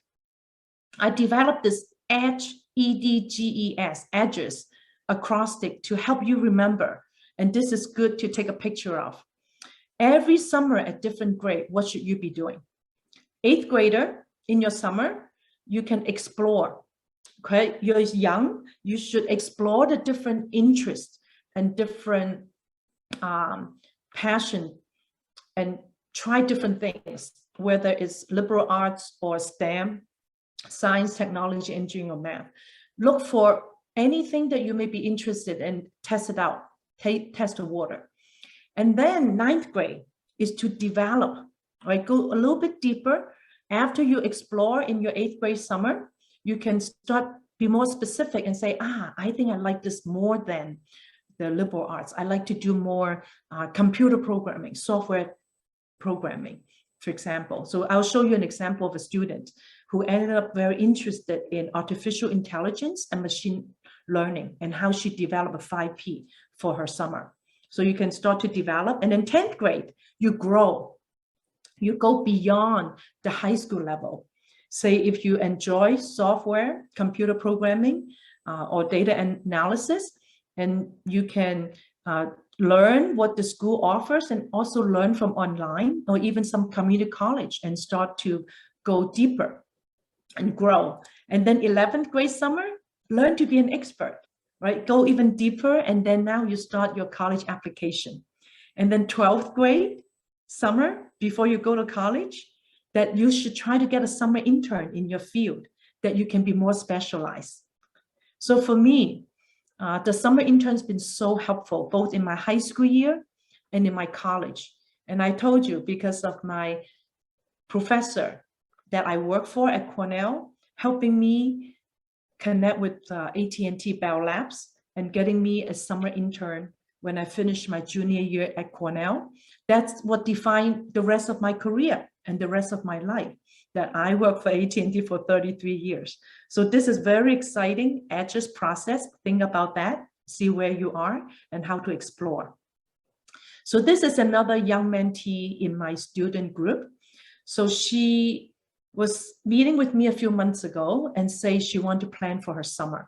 I developed this EDGES, E-D-G-E-S, EDGES acrostic to help you remember. And this is good to take a picture of. Every summer at different grade, what should you be doing? 8th grader, in your summer, you can explore. Okay, you're young, you should explore the different interests and different passion and try different things, whether it's liberal arts or STEM, science, technology, engineering, or math. Look for anything that you may be interested in, test it out, test the water. And then 9th grade is to develop, right? Go a little bit deeper. After you explore in your 8th grade summer, you can start be more specific and say, I think I like this more than the liberal arts. I like to do more computer programming, software programming, for example. So I'll show you an example of a student who ended up very interested in artificial intelligence and machine learning and how she developed a 5P for her summer. So you can start to develop. And then 10th grade, you grow. You go beyond the high school level. Say if you enjoy software, computer programming, or data analysis, and you can learn what the school offers and also learn from online or even some community college and start to go deeper and grow. And then 11th grade summer, learn to be an expert, right? Go even deeper. And then now you start your college application. And then 12th grade summer, before you go to college, that you should try to get a summer intern in your field that you can be more specialized. So for me, the summer intern's been so helpful, both in my high school year and in my college. And I told you, because of my professor that I work for at Cornell, helping me connect with AT&T Bell Labs and getting me a summer intern when I finished my junior year at Cornell. That's what defined the rest of my career and the rest of my life, that I worked for AT&T for 33 years. So this is very exciting, EDGES process. Think about that, see where you are and how to explore. So this is another young mentee in my student group. So she was meeting with me a few months ago and say she wanted to plan for her summer.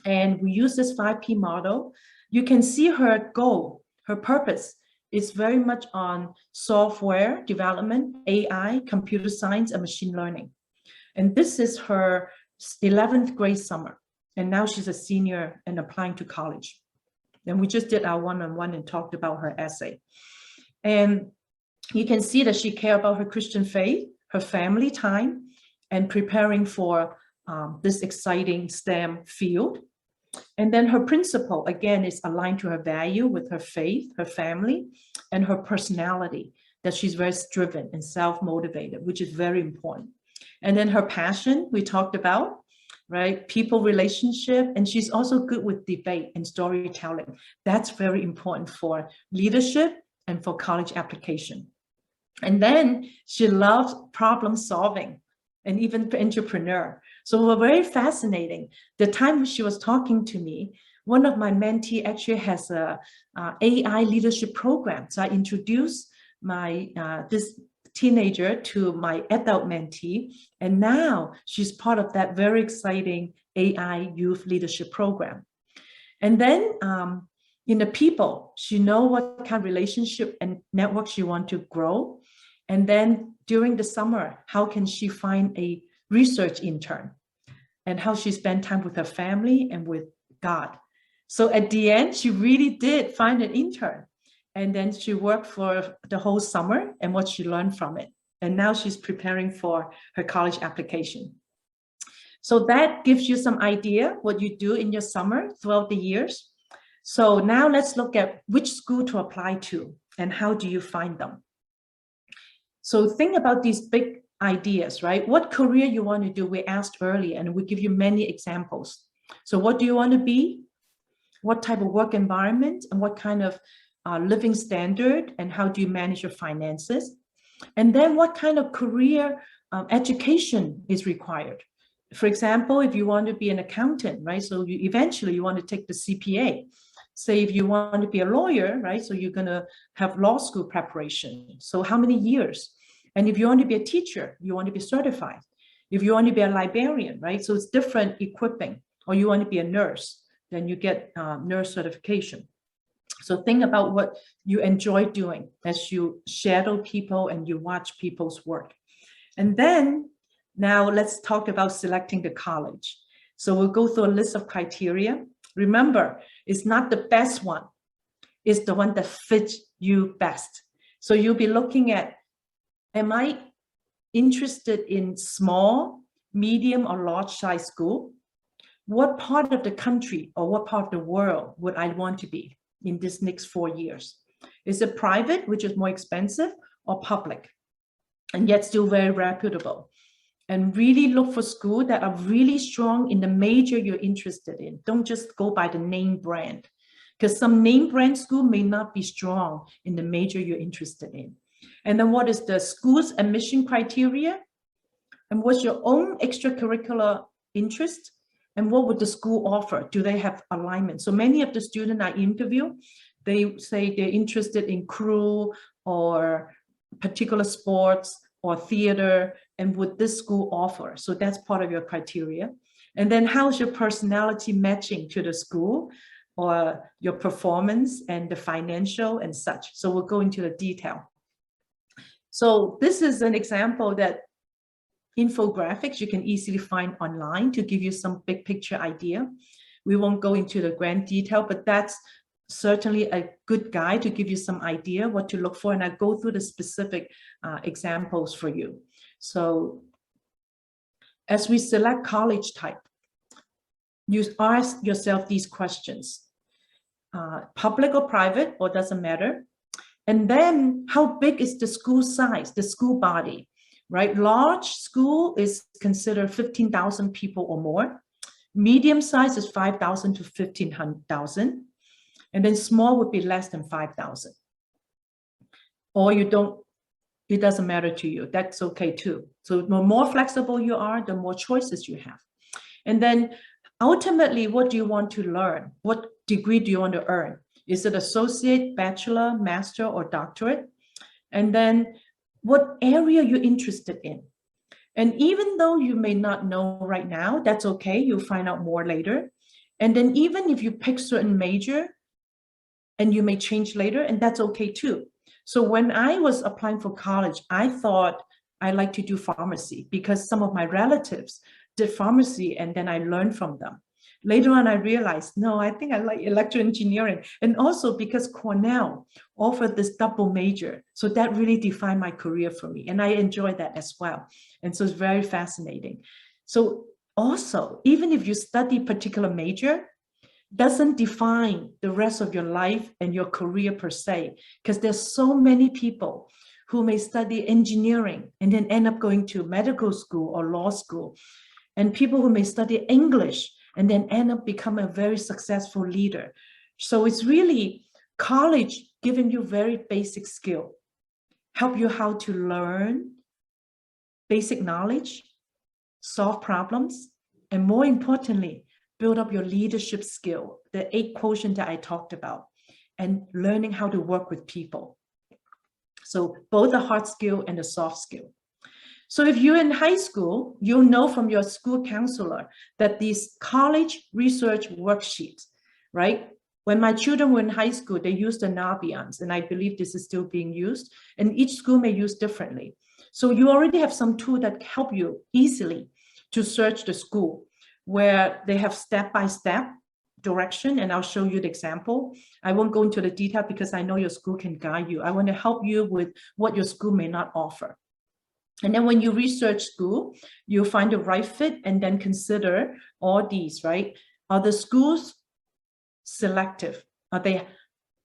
And we use this 5P model. You can see her goal, her purpose is very much on software development, AI, computer science, and machine learning. And this is her 11th grade summer. And now she's a senior and applying to college. And we just did our one-on-one and talked about her essay. And you can see that she cares about her Christian faith, her family time, and preparing for this exciting STEM field. And then her principle, again, is aligned to her value with her faith, her family, and her personality, that she's very driven and self-motivated, which is very important. And then her passion, we talked about, right? People relationship, and she's also good with debate and storytelling. That's very important for leadership and for college application. And then she loves problem solving and even entrepreneur. So we're very fascinating. The time she was talking to me, one of my mentees actually has a AI leadership program. So I introduced my this teenager to my adult mentee, and now she's part of that very exciting AI youth leadership program. And then in the people, she knows what kind of relationship and network she wants to grow. And then during the summer, how can she find a research intern and how she spend time with her family and with God. So at the end, she really did find an intern. And then she worked for the whole summer and what she learned from it. And now she's preparing for her college application. So that gives you some idea what you do in your summer throughout the years. So now let's look at which school to apply to and how do you find them. So think about these big ideas, right? What career you want to do, we asked earlier, and we give you many examples. So what do you want to be? What type of work environment and what kind of living standard, and how do you manage your finances? And then what kind of career education is required? For example, if you want to be an accountant, right? So eventually you want to take the CPA. Say if you want to be a lawyer, right? So you're going to have law school preparation. So how many years? And if you want to be a teacher, you want to be certified. If you want to be a librarian, right? So it's different equipping. Or you want to be a nurse, then you get nurse certification. So think about what you enjoy doing as you shadow people and you watch people's work. And then now let's talk about selecting the college. So we'll go through a list of criteria. Remember, it's not the best one. It's the one that fits you best. So you'll be looking at, am I interested in small, medium, or large size school? What part of the country or what part of the world would I want to be in this next 4 years? Is it private, which is more expensive, or public, and yet still very reputable? And really look for schools that are really strong in the major you're interested in. Don't just go by the name brand, because some name brand school may not be strong in the major you're interested in. And then what is the school's admission criteria? And what's your own extracurricular interest? And what would the school offer? Do they have alignment? So many of the students I interview, they say they're interested in crew or particular sports or theater, and would this school offer? So that's part of your criteria. And then how's your personality matching to the school or your performance and the financial and such? So we'll go into the detail. So this is an example that infographics you can easily find online to give you some big picture idea. We won't go into the grand detail, but that's certainly a good guide to give you some idea what to look for. And I go through the specific examples for you. So as we select college type, you ask yourself these questions. Public or private, or doesn't matter. And then how big is the school size, the school body? Right? Large school is considered 15,000 people or more. Medium size is 5,000 to 15,000. And then small would be less than 5,000. Or you don't, it doesn't matter to you. That's okay too. So the more flexible you are, the more choices you have. And then ultimately, what do you want to learn? What degree do you want to earn? Is it associate, bachelor, master, or doctorate? And then what area you're interested in. And even though you may not know right now, that's okay. You'll find out more later. And then even if you pick certain major and you may change later, and that's okay too. So when I was applying for college, I thought I like to do pharmacy because some of my relatives did pharmacy and then I learned from them. Later on, I realized, no, I think I like electrical engineering. And also because Cornell offered this double major. So that really defined my career for me. And I enjoyed that as well. And so it's very fascinating. So also, even if you study particular major, doesn't define the rest of your life and your career per se, because there's so many people who may study engineering and then end up going to medical school or law school, and people who may study English and then end up becoming a very successful leader. So it's really college giving you very basic skill, help you how to learn basic knowledge, solve problems, and more importantly, build up your leadership skill, the 8 quotient that I talked about, and learning how to work with people. So both the hard skill and the soft skill. So if you're in high school, you'll know from your school counselor that these college research worksheets, right? When my children were in high school, they used the Naviance, and I believe this is still being used, and each school may use differently. So you already have some tool that help you easily to search the school, where they have step-by-step direction, and I'll show you the example. I won't go into the detail because I know your school can guide you. I want to help you with what your school may not offer. And then when you research school, you'll find the right fit and then consider all these, right? Are the schools selective? Are they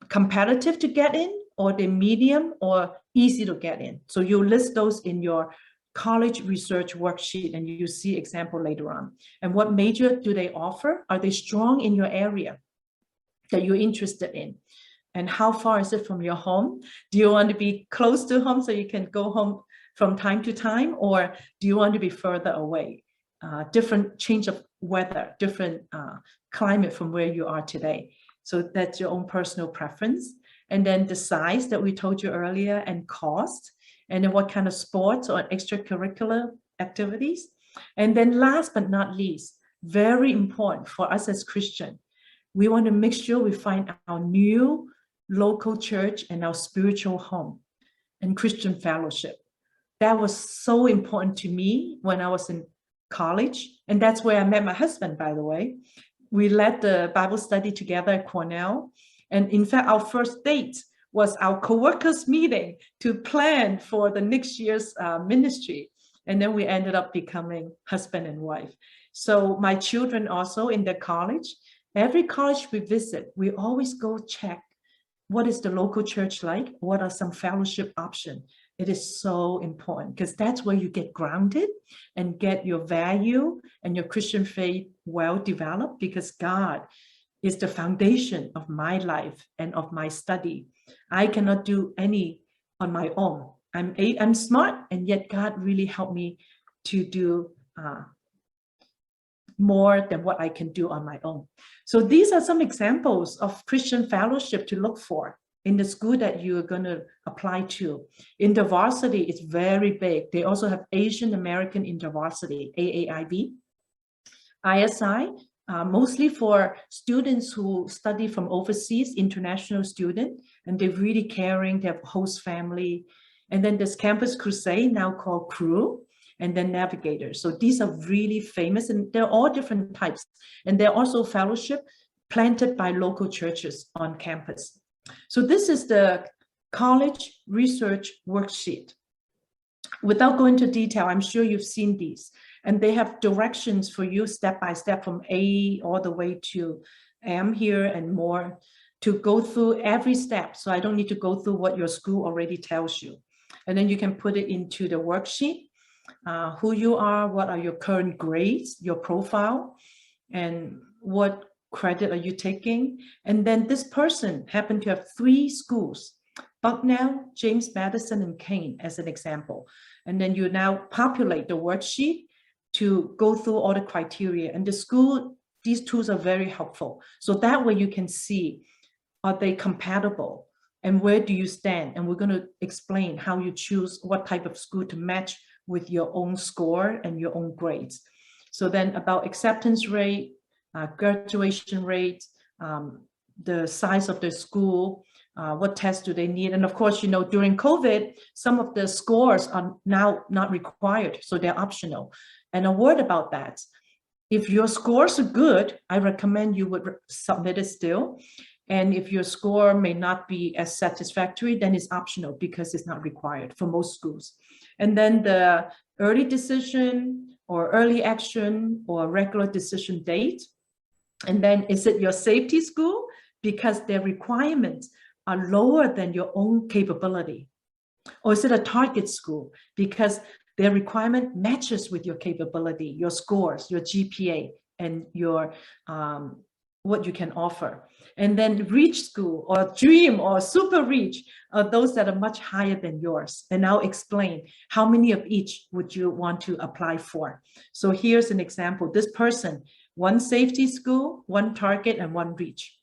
competitive to get in, or they medium or easy to get in? So you list those in your college research worksheet, and you see example later on. And what major do they offer? Are they strong in your area that you're interested in? And how far is it from your home? Do you want to be close to home so you can go home from time to time, or do you want to be further away? Different change of weather, different climate from where you are today. So that's your own personal preference. And then the size that we told you earlier, and cost, and then what kind of sports or extracurricular activities. And then last but not least, very important for us as Christian, we want to make sure we find our new local church and our spiritual home and Christian fellowship. That was so important to me when I was in college. And that's where I met my husband, by the way. We led the Bible study together at Cornell. And in fact, our first date was our co-workers meeting to plan for the next year's ministry. And then we ended up becoming husband and wife. So my children also in their college, every college we visit, we always go check what is the local church like? What are some fellowship options? It is so important because that's where you get grounded and get your value and your Christian faith well developed, because God is the foundation of my life and of my study. I cannot do any on my own. I'm smart, and yet God really helped me to do more than what I can do on my own. So these are some examples of Christian fellowship to look for in the school that you're going to apply to. InterVarsity is very big. They also have Asian American InterVarsity, AAIB. ISI, mostly for students who study from overseas, international student, and they're really caring, they have host family. And then there's Campus Crusade, now called Crew, and then Navigator. So these are really famous, and they're all different types. And they're also fellowship planted by local churches on campus. So this is the college research worksheet. Without going into detail, I'm sure you've seen these. And they have directions for you step by step from A all the way to M here and more, to go through every step. So I don't need to go through what your school already tells you. And then you can put it into the worksheet. Who you are, what are your current grades, your profile, and what credit are you taking. And then this person happened to have 3 schools, Bucknell, James Madison, and Kane as an example. And then you now populate the worksheet to go through all the criteria. And the school, these tools are very helpful. So that way you can see, are they compatible? And where do you stand? And we're going to explain how you choose what type of school to match with your own score and your own grades. So then about acceptance rate, graduation rate, the size of the school, what tests do they need? And of course, you know, during COVID, some of the scores are now not required, so they're optional. And a word about that, if your scores are good, I recommend you would submit it still. And if your score may not be as satisfactory, then it's optional because it's not required for most schools. And then the early decision or early action or regular decision date. And then is it your safety school? Because their requirements are lower than your own capability. Or is it a target school? Because their requirement matches with your capability, your scores, your GPA, and your what you can offer. And then reach school or dream or super reach are those that are much higher than yours. And I'll explain how many of each would you want to apply for. So here's an example. This person, 1 safety school, 1 target, and 1 reach.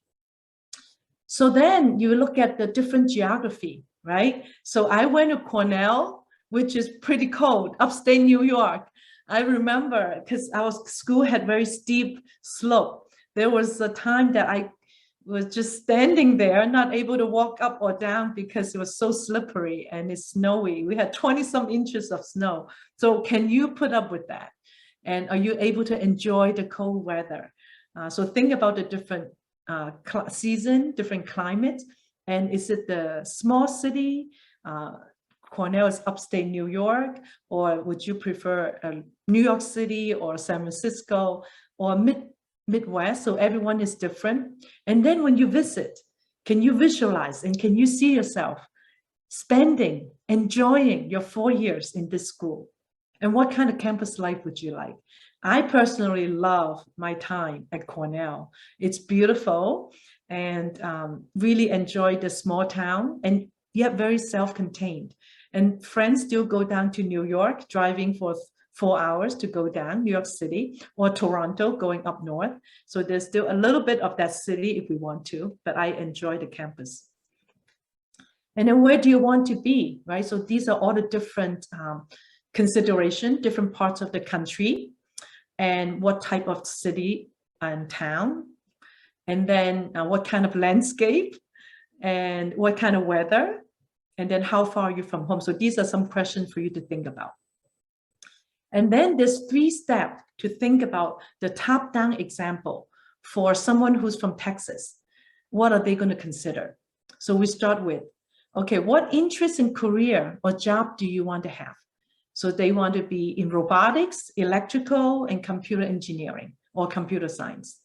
So then you look at the different geography, right? So I went to Cornell, which is pretty cold, upstate New York. I remember because our school had very steep slope. There was a time that I was just standing there, not able to walk up or down because it was so slippery and it's snowy. We had 20 some inches of snow. So can you put up with that? And are you able to enjoy the cold weather? So think about the different season, different climate. And is it the small city? Cornell is upstate New York, or would you prefer New York City or San Francisco or Midwest? So everyone is different. And then when you visit, can you visualize and can you see yourself spending, enjoying your 4 years in this school? And what kind of campus life would you like? I personally love my time at Cornell. It's beautiful and really enjoy the small town and yet very self-contained. And friends still go down to New York, driving for 4 hours to go down, New York City, or Toronto, going up north. So there's still a little bit of that city if we want to, but I enjoy the campus. And then where do you want to be, right? So these are all the different consideration, different parts of the country, and what type of city and town, and then what kind of landscape, and what kind of weather, and then how far are you from home? So these are some questions for you to think about. And then there's 3 steps to think about the top-down example for someone who's from Texas. What are they going to consider? So we start with, okay, what interest in career or job do you want to have? So they want to be in robotics, electrical, and computer engineering or computer science.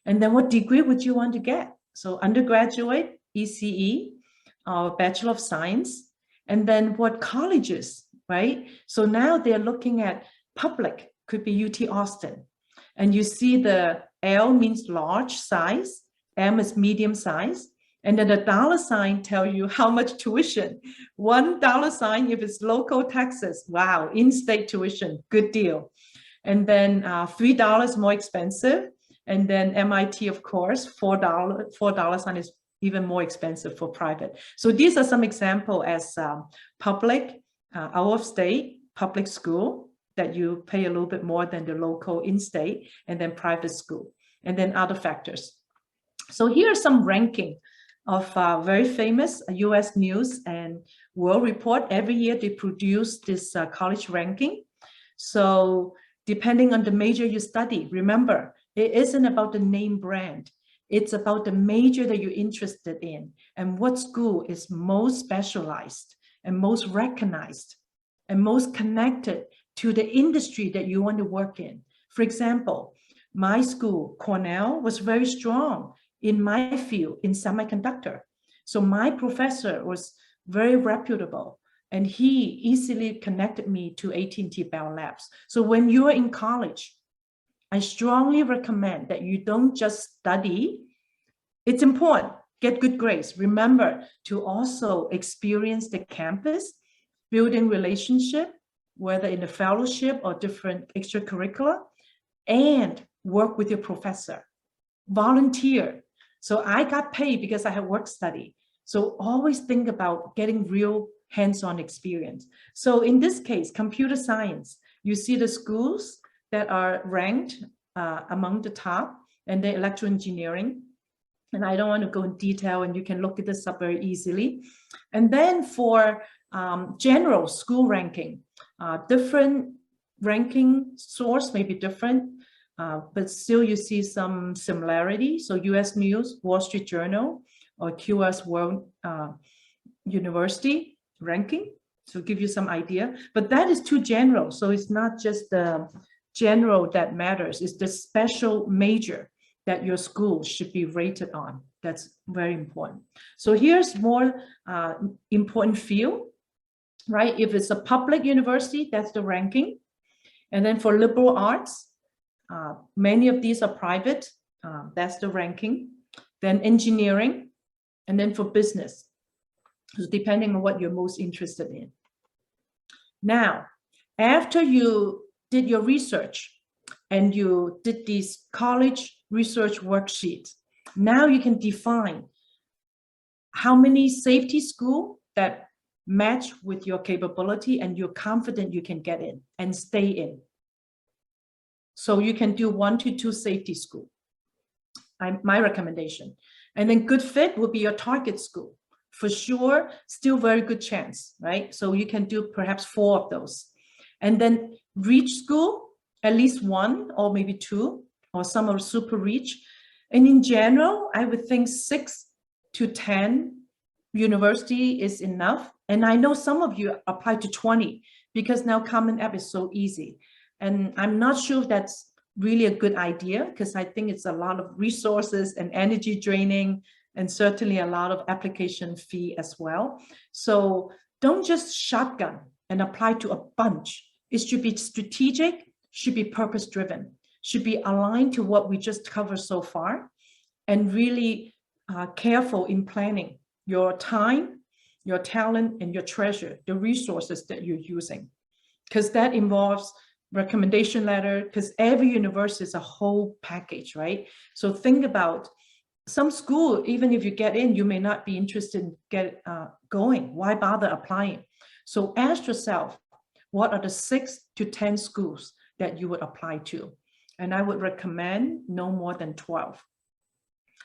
And then what degree would you want to get? So undergraduate, ECE, or Bachelor of Science. And then what colleges, right? So now they're looking at public, could be UT Austin. And you see the L means large size, M is medium size. And then the dollar sign tell you how much tuition. $1 if it's local Texas. Wow, in-state tuition, good deal. And then $3 more expensive. And then MIT, of course, $4 is even more expensive for private. So these are some examples as public, out of state, public school that you pay a little bit more than the local in-state, and then private school, and then other factors. So here are some ranking of very famous US News and World Report. Every year they produce this college ranking. So depending on the major you study, remember, it isn't about the name brand. It's about the major that you're interested in and what school is most specialized and most recognized and most connected to the industry that you want to work in. For example, my school, Cornell, was very strong in my field, in semiconductor. So my professor was very reputable and he easily connected me to AT&T Bell Labs. So when you're in college, I strongly recommend that you don't just study. It's important, get good grades. Remember to also experience the campus, building relationship, whether in a fellowship or different extracurricular, and work with your professor, volunteer. So I got paid because I had work study. So always think about getting real hands-on experience. So in this case, computer science, you see the schools that are ranked among the top, and then electrical engineering. And I don't want to go in detail, and you can look at this up very easily. And then for general school ranking, different ranking source may be different, but still you see some similarity. So US News, Wall Street Journal, or QS World University ranking, to give you some idea. But that is too general. So it's not just the general that matters, it's the special major that your school should be rated on. That's very important. So here's more important field, right? If it's a public university, that's the ranking. And then for liberal arts, many of these are private, that's the ranking. Then engineering, and then for business, so depending on what you're most interested in. Now, after you did your research and you did these college research worksheets, now you can define how many safety school that match with your capability and you're confident you can get in and stay in. So you can do 1 to 2 safety school, my recommendation. And then good fit will be your target school. For sure, still very good chance, right? So you can do perhaps 4 of those. And then reach school, at least 1 or maybe 2, or some are super reach. And in general, I would think 6 to 10 university is enough. And I know some of you apply to 20 because now Common App is so easy. And I'm not sure if that's really a good idea because I think it's a lot of resources and energy draining and certainly a lot of application fee as well. So don't just shotgun and apply to a bunch It should be strategic, should be purpose-driven, should be aligned to what we just covered so far, and really careful in planning your time, your talent, and your treasure, the resources that you're using. Because that involves recommendation letter, because every university is a whole package, right? So think about some school, even if you get in, you may not be interested in going. Why bother applying? So ask yourself, what are the 6 to 10 schools that you would apply to? And I would recommend no more than 12.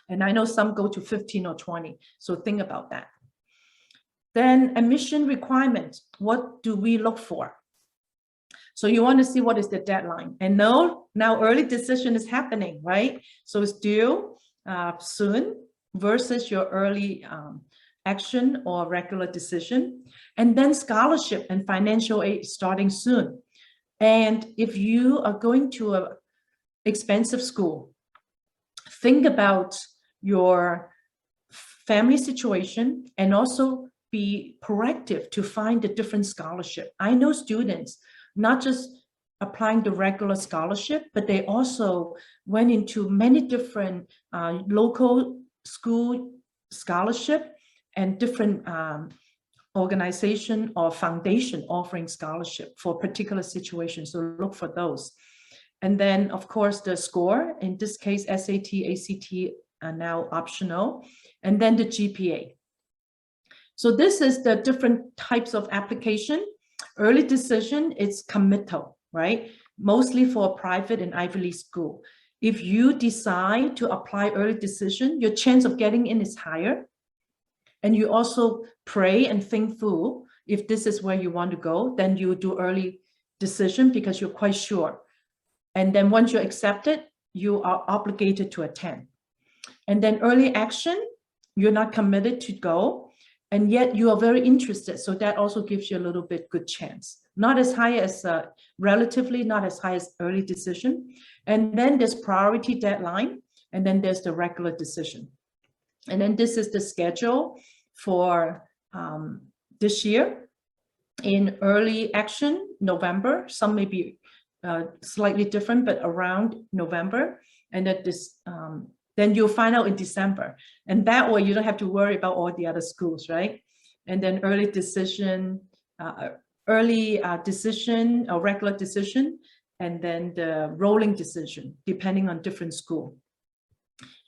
And I know some go to 15 or 20. So think about that. Then admission requirements. What do we look for? So you want to see what is the deadline. And now early decision is happening, right? So it's due soon versus your early action or regular decision. And then scholarship and financial aid starting soon. And if you are going to an expensive school, think about your family situation and also be proactive to find a different scholarship. I know students not just applying the regular scholarship, but they also went into many different local school scholarship and different organization or foundation offering scholarship for particular situations. So look for those. And then, of course, the score, in this case, SAT, ACT are now optional, and then the GPA. So this is the different types of application. Early decision, it's committal, right? Mostly for private and Ivy League school. If you decide to apply early decision, your chance of getting in is higher. And you also pray and think through, if this is where you want to go, then you do early decision because you're quite sure. And then once you're accepted, you are obligated to attend. And then early action, you're not committed to go, and yet you are very interested. So that also gives you a little bit good chance. Not as high as, relatively not as high as early decision. And then there's priority deadline, and then there's the regular decision. And then this is the schedule for this year. In early action, November, some may be slightly different, but around November. And that this, then you'll find out in December. And that way you don't have to worry about all the other schools, right? And then early decision, decision or regular decision, and then the rolling decision, depending on different school.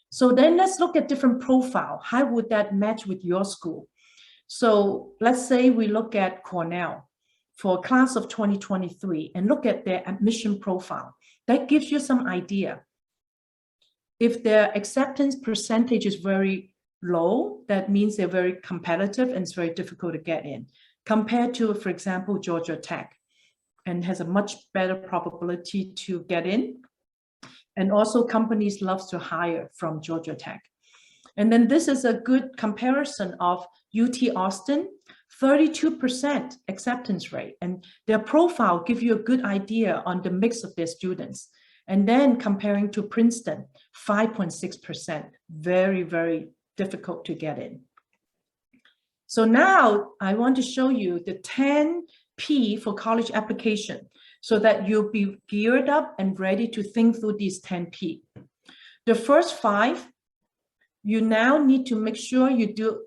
So then let's look at different profile. How would that match with your school? So let's say we look at Cornell for class of 2023 and look at their admission profile. That gives you some idea. If their acceptance percentage is very low, that means they're very competitive and it's very difficult to get in, compared to, for example, Georgia Tech, and has a much better probability to get in. And also companies love to hire from Georgia Tech. And then this is a good comparison of UT Austin, 32% acceptance rate. And their profile gives you a good idea on the mix of their students. And then comparing to Princeton, 5.6%, very, very difficult to get in. So now I want to show you the 10 P for college application so that you'll be geared up and ready to think through these 10 P. The first 5, you now need to make sure you do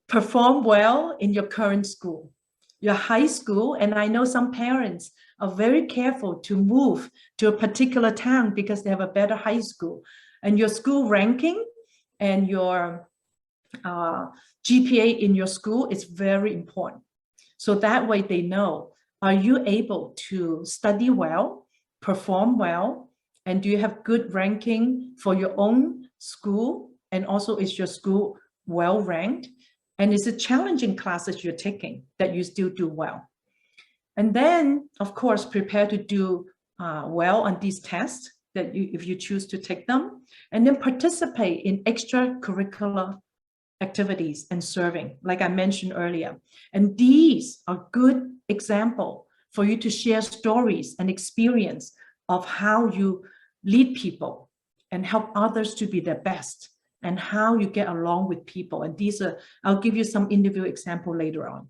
perform well in your current school, your high school. And I know some parents are very careful to move to a particular town because they have a better high school. And your school ranking and your GPA in your school is very important. So that way they know, are you able to study well, perform well, and do you have good ranking for your own school? And also, is your school well ranked? And is it challenging classes you're taking that you still do well? And then, of course, prepare to do well on these tests that if you choose to take them, and then participate in extracurricular activities and serving, like I mentioned earlier. And these are good example for you to share stories and experience of how you lead people and help others to be their best, and how you get along with people. And these are, I'll give you some interview example later on.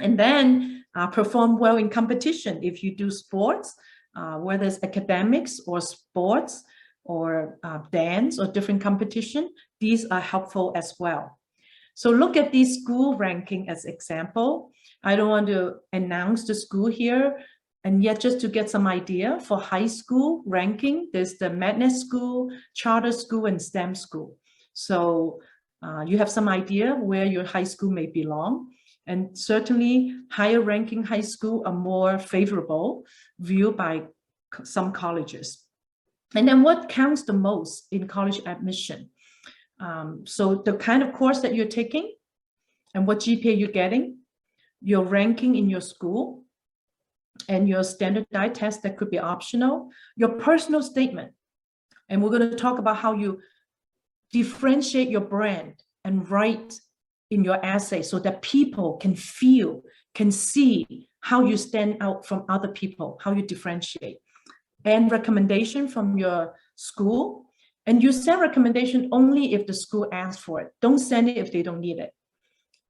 And then perform well in competition. If you do sports, whether it's academics or sports or dance or different competition, these are helpful as well. So look at these school ranking as example. I don't want to announce the school here, and yet just to get some idea for high school ranking, there's the magnet school, charter school, and STEM school. So you have some idea where your high school may belong. And certainly higher ranking high school are more favorable viewed by some colleges. And then what counts the most in college admission? So the kind of course that you're taking and what GPA you're getting, your ranking in your school, and your standardized test that could be optional, your personal statement. And we're going to talk about how you differentiate your brand and write in your essay so that people can feel, can see how you stand out from other people, how you differentiate. And recommendation from your school. And you send recommendation only if the school asks for it. Don't send it if they don't need it.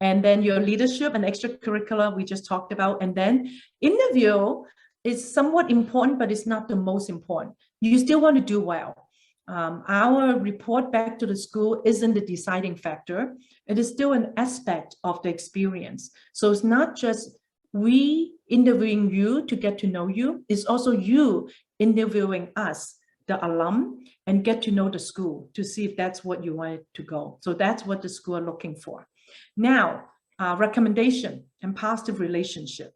And then your leadership and extracurricular we just talked about. And then interview is somewhat important, but it's not the most important. You still want to do well. Our report back to the school isn't the deciding factor. It is still an aspect of the experience. So it's not just we interviewing you to get to know you. It's also you interviewing us, the alum, and get to know the school to see if that's what you wanted to go. So that's what the school are looking for. Now, recommendation and positive relationship.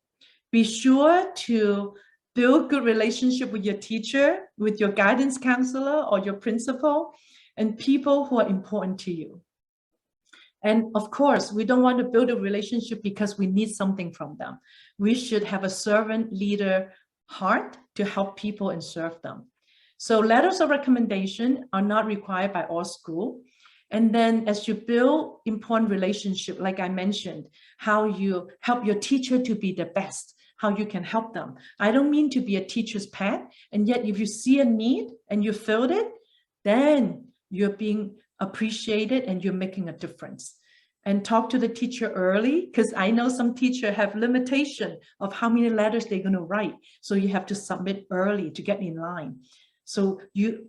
Be sure to build good relationship with your teacher, with your guidance counselor or your principal, and people who are important to you. And of course, we don't want to build a relationship because we need something from them. We should have a servant leader heart to help people and serve them. So letters of recommendation are not required by all school. And then as you build important relationship, like I mentioned, how you help your teacher to be the best, how you can help them. I don't mean to be a teacher's pet, and yet if you see a need and you filled it, then you're being appreciated and you're making a difference. And talk to the teacher early, because I know some teachers have limitation of how many letters they're going to write. So you have to submit early to get in line. So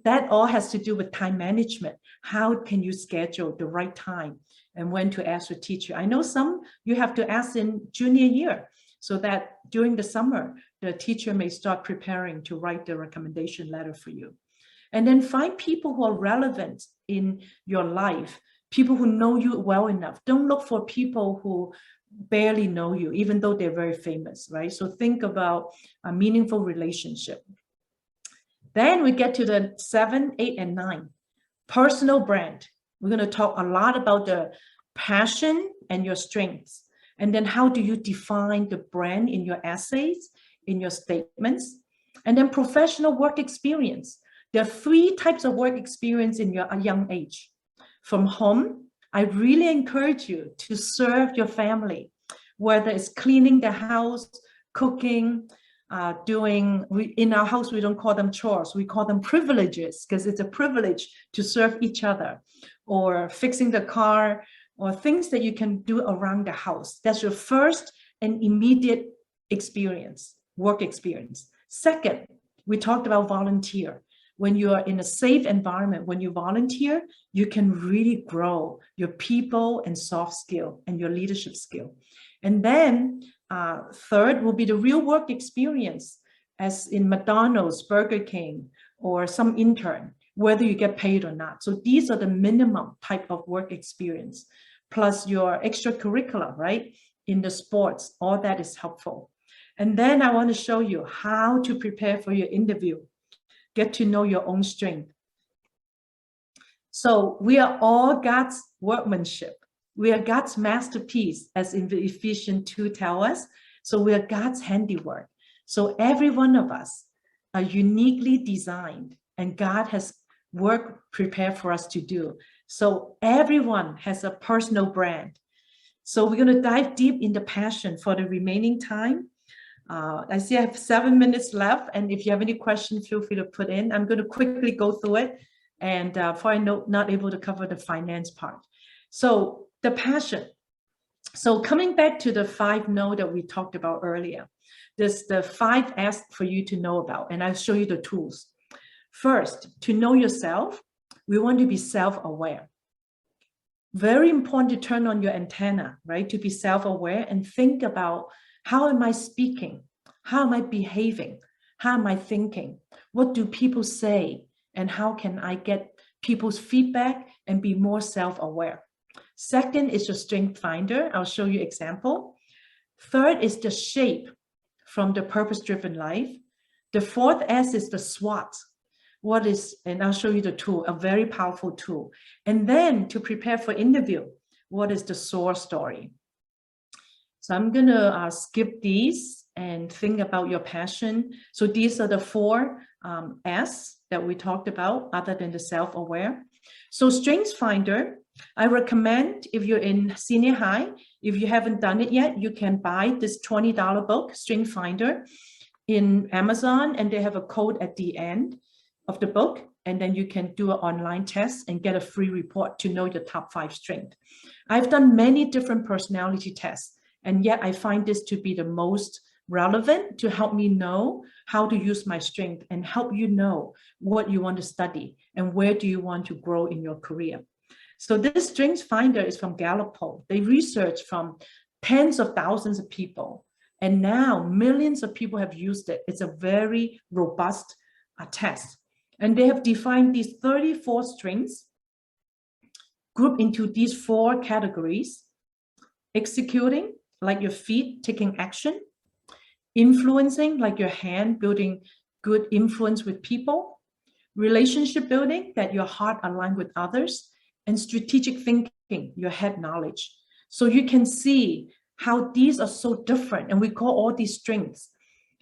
that all has to do with time management. How can you schedule the right time and when to ask your teacher? I know some you have to ask in junior year so that during the summer, the teacher may start preparing to write the recommendation letter for you. And then find people who are relevant in your life, people who know you well enough. Don't look for people who barely know you, even though they're very famous, right? So think about a meaningful relationship. Then we get to the 7, 8, and 9. Personal brand. We're going to talk a lot about the passion and your strengths. And then how do you define the brand in your essays, in your statements? And then professional work experience. There are 3 types of work experience in your young age. From home, I really encourage you to serve your family, whether it's cleaning the house, cooking, in our house, we don't call them chores, we call them privileges, because it's a privilege to serve each other, or fixing the car, or things that you can do around the house. That's your first and immediate experience, work experience. Second, we talked about volunteer. When you are in a safe environment, when you volunteer, you can really grow your people and soft skill and your leadership skill. And then third will be the real work experience, as in McDonald's, Burger King, or some intern, whether you get paid or not. So these are the minimum type of work experience, plus your extracurricular, right? In the sports, all that is helpful. And then I want to show you how to prepare for your interview. Get to know your own strength. So we are all God's workmanship. We are God's masterpiece, as in the Ephesians 2 tell us. So we are God's handiwork. So every one of us are uniquely designed, and God has work prepared for us to do. So everyone has a personal brand. So we're going to dive deep into passion for the remaining time. I see I have 7 minutes left, and if you have any questions, feel free to put in. I'm going to quickly go through it, and for I know not able to cover the finance part. So the passion. So coming back to the 5 no that we talked about earlier, there's the 5 S for you to know about, and I'll show you the tools. First, to know yourself, we want to be self-aware. Very important to turn on your antenna, right? To be self-aware and think about, how am I speaking? How am I behaving? How am I thinking? What do people say? And how can I get people's feedback and be more self-aware? Second is your strength finder. I'll show you example. Third is the shape from the purpose-driven life. The 4th S is the SWOT. What is, and I'll show you the tool, a very powerful tool. And then to prepare for interview, what is the SOAR story? So I'm gonna skip these and think about your passion. So these are the 4 S that we talked about, other than the self-aware. So Strengths Finder, I recommend, if you're in senior high, if you haven't done it yet, you can buy this $20 book, Strengths Finder, in Amazon, and they have a code at the end of the book, and then you can do an online test and get a free report to know your top 5 strengths. I've done many different personality tests, and yet I find this to be the most relevant to help me know how to use my strength and help you know what you want to study and where do you want to grow in your career. So this Strengths Finder is from Gallup poll. They researched from tens of thousands of people, and now millions of people have used it. It's a very robust test. And they have defined these 34 strengths, grouped into these 4 categories: executing, like your feet taking action; influencing, like your hand building good influence with people; relationship building, that your heart aligned with others; and strategic thinking, your head knowledge. So you can see how these are so different, and we call all these strengths.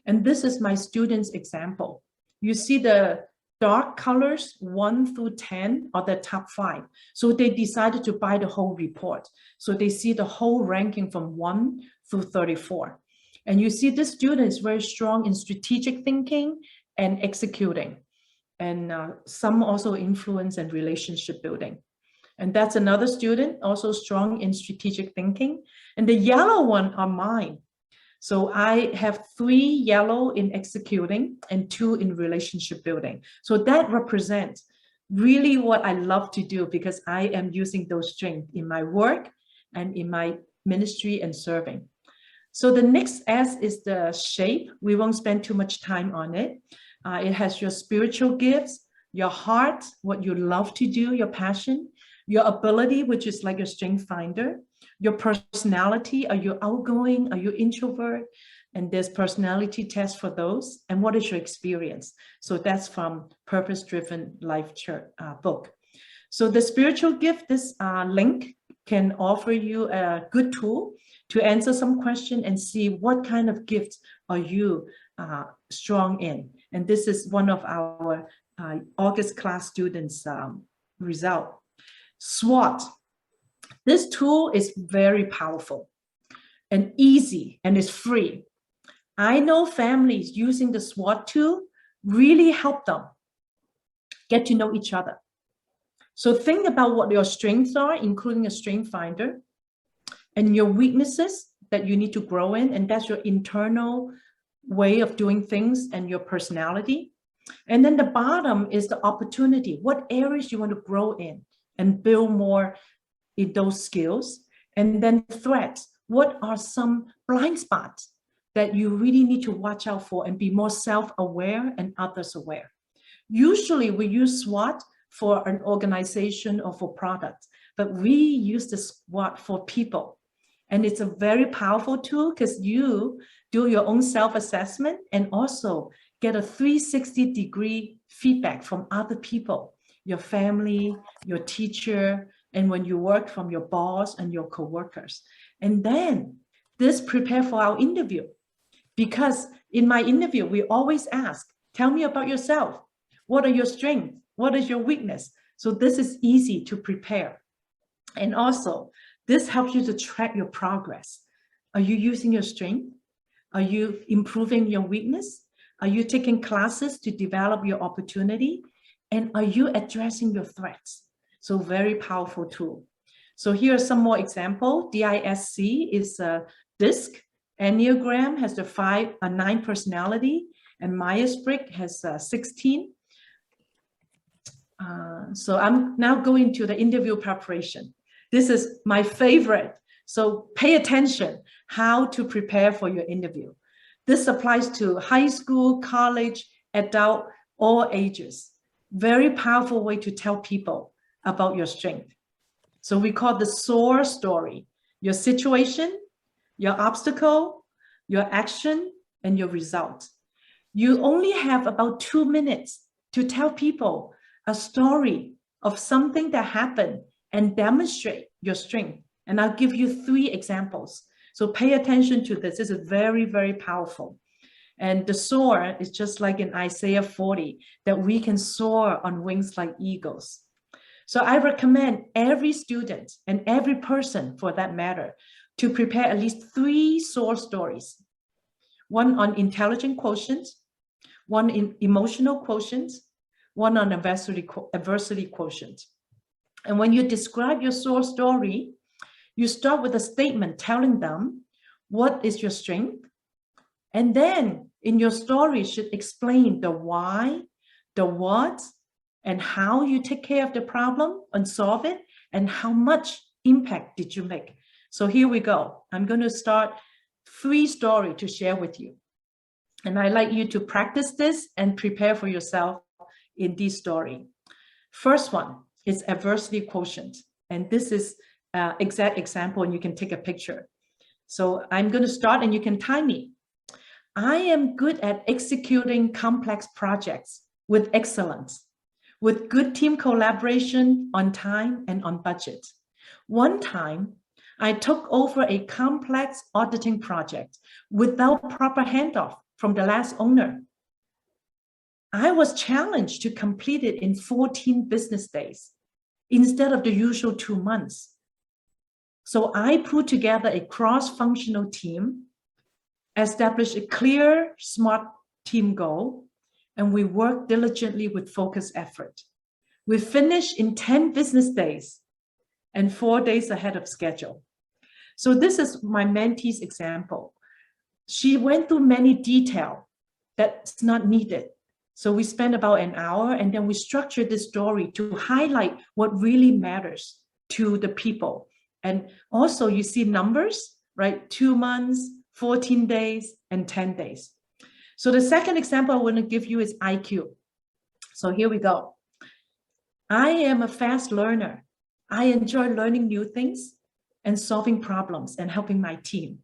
And this is my students' example. You see the dark colors 1 through 10 are the top 5. So they decided to buy the whole report. So they see the whole ranking from 1 through 34. And you see this student is very strong in strategic thinking and executing. And some also influence and relationship building. And that's another student also strong in strategic thinking. And the yellow one are mine. So I have 3 yellow in executing and 2 in relationship building. So that represents really what I love to do, because I am using those strengths in my work and in my ministry and serving. So the next S is the shape. We won't spend too much time on it. It has your spiritual gifts, your heart, what you love to do, your passion, your ability, which is like your strength finder, your personality. Are you outgoing? Are you introvert? And there's personality tests for those. And what is your experience? So that's from Purpose Driven Life book. So the spiritual gift, this link can offer you a good tool to answer some question and see what kind of gifts are you strong in. And this is one of our August class students' result. SWOT. This tool is very powerful and easy, and it's free. I know families using the SWOT tool really help them get to know each other. So think about what your strengths are, including a strength finder, and your weaknesses that you need to grow in, and that's your internal way of doing things and your personality. And then the bottom is the opportunity, what areas you want to grow in and build more in those skills. And then threats, what are some blind spots that you really need to watch out for and be more self-aware and others aware. Usually we use SWOT for an organization or for products, but we use the SWOT for people. And it's a very powerful tool because you do your own self-assessment and also get a 360-degree feedback from other people, your family, your teacher, and when you work from your boss and your coworkers. And then this prepare for our interview. Because in my interview, we always ask, tell me about yourself. What are your strengths? What is your weakness? So this is easy to prepare. And also, this helps you to track your progress. Are you using your strength? Are you improving your weakness? Are you taking classes to develop your opportunity? And are you addressing your threats? So very powerful tool. So here are some more examples. DISC is a DISC. Enneagram has the 9 personality, and Myers-Briggs has 16. So I'm now going to the interview preparation. This is my favorite. So pay attention how to prepare for your interview. This applies to high school, college, adult, all ages. Very powerful way to tell people about your strength. So we call the SOAR story: your situation, your obstacle, your action, and your result. You only have about 2 minutes to tell people a story of something that happened and demonstrate your strength. And I'll give you 3 examples. So pay attention to this. This is very, very powerful. And the soar is just like in Isaiah 40, that we can soar on wings like eagles. So I recommend every student and every person for that matter to prepare at least 3 SOAR stories. One on intelligent quotient, one in emotional quotient, one on adversity quotient. And when you describe your SOAR story, you start with a statement telling them what is your strength. And then in your story, you should explain the why, the what, and how you take care of the problem and solve it, and how much impact did you make. So here we go. I'm going to start 3 stories to share with you. And I'd like you to practice this and prepare for yourself in this story. First one is adversity quotient. And this is exact example, and you can take a picture. So I'm going to start and you can time me. I am good at executing complex projects with excellence, with good team collaboration on time and on budget. One time, I took over a complex auditing project without proper handoff from the last owner. I was challenged to complete it in 14 business days instead of the usual 2 months. So I put together a cross-functional team, established a clear, SMART team goal, and we worked diligently with focused effort. We finished in 10 business days and 4 days ahead of schedule. So this is my mentee's example. She went through many details that's not needed. So we spent about an hour, and then we structured this story to highlight what really matters to the people. And also you see numbers, right? 2 months, 14 days, and 10 days. So the second example I want to give you is IQ. So here we go. I am a fast learner. I enjoy learning new things and solving problems and helping my team.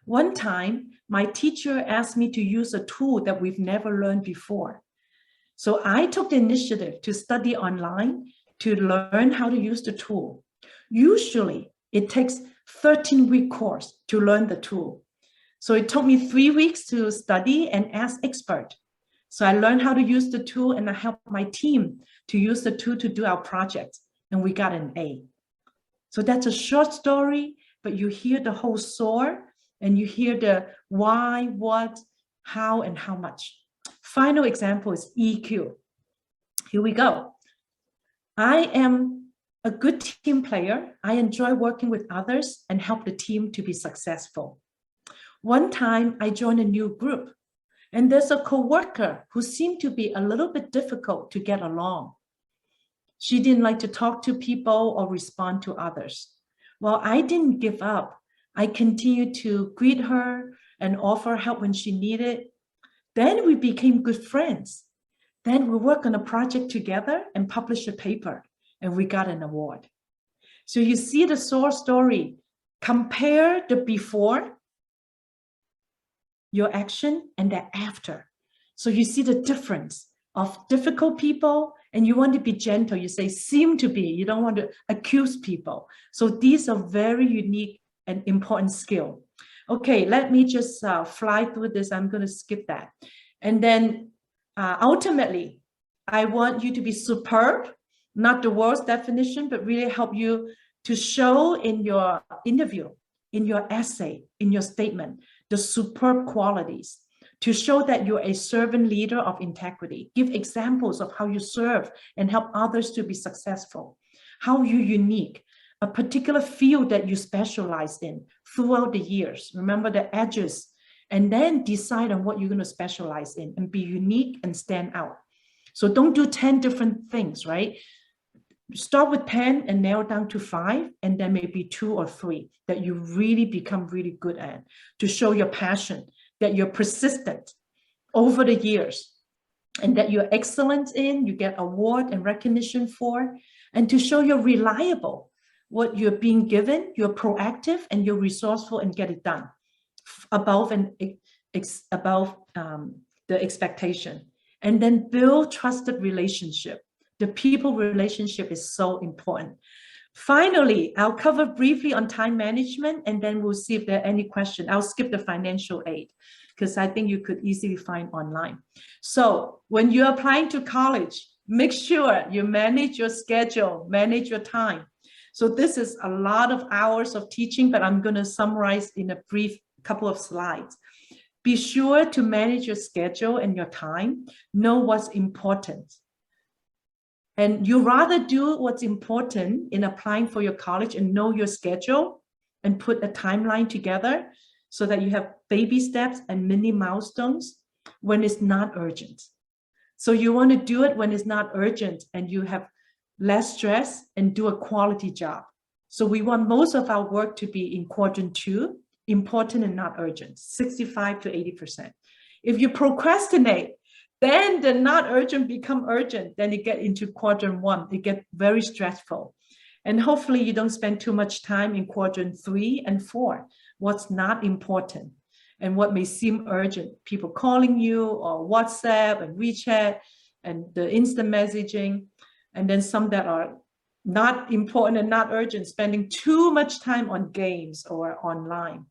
One time, my teacher asked me to use a tool that we've never learned before. So I took the initiative to study online to learn how to use the tool. Usually, it takes 13-week course to learn the tool. So it took me 3 weeks to study and ask expert. So I learned how to use the tool, and I helped my team to use the tool to do our project, and we got an A. So that's a short story, but you hear the whole SOAR, and you hear the why, what, how, and how much. Final example is EQ. Here we go. I am a good team player. I enjoy working with others and help the team to be successful. One time I joined a new group, and there's a coworker who seemed to be a little bit difficult to get along. She didn't like to talk to people or respond to others. Well, I didn't give up. I continued to greet her and offer help when she needed. Then we became good friends. Then we worked on a project together and published a paper, and we got an award. So you see the SOAR story. Compare the before, your action, and the after. So you see the difference of difficult people, and you want to be gentle. You say seem to be, you don't want to accuse people. So these are very unique and important skill. Okay, let me just fly through this. I'm going to skip that. And then ultimately, I want you to be superb, not the world's definition, but really help you to show in your interview, in your essay, in your statement, the superb qualities, to show that you're a servant leader of integrity. Give examples of how you serve and help others to be successful, how you're unique, a particular field that you specialize in throughout the years. Remember the edges, and then decide on what you're going to specialize in and be unique and stand out. So don't do 10 different things, right? Start with 10 and narrow down to 5, and then maybe 2 or 3 that you really become really good at, to show your passion, that you're persistent over the years, and that you're excellent in, you get award and recognition for, and to show you're reliable, what you're being given, you're proactive, and you're resourceful and get it done above the expectation. And then build trusted relationship. The people relationship is so important. Finally, I'll cover briefly on time management, and then we'll see if there are any questions. I'll skip the financial aid because I think you could easily find online. So when you're applying to college, make sure you manage your schedule, manage your time. So this is a lot of hours of teaching, but I'm going to summarize in a brief couple of slides. Be sure to manage your schedule and your time. Know what's important. And you rather do what's important in applying for your college and know your schedule and put a timeline together so that you have baby steps and mini milestones when it's not urgent. So you want to do it when it's not urgent and you have less stress and do a quality job. So we want most of our work to be in quadrant 2, important and not urgent, 65 to 80%. If you procrastinate, then the not urgent become urgent. Then you get into quadrant 1. It gets very stressful. And hopefully you don't spend too much time in quadrant 3 and 4. What's not important and what may seem urgent. People calling you or WhatsApp and WeChat and the instant messaging. And then some that are not important and not urgent, spending too much time on games or online.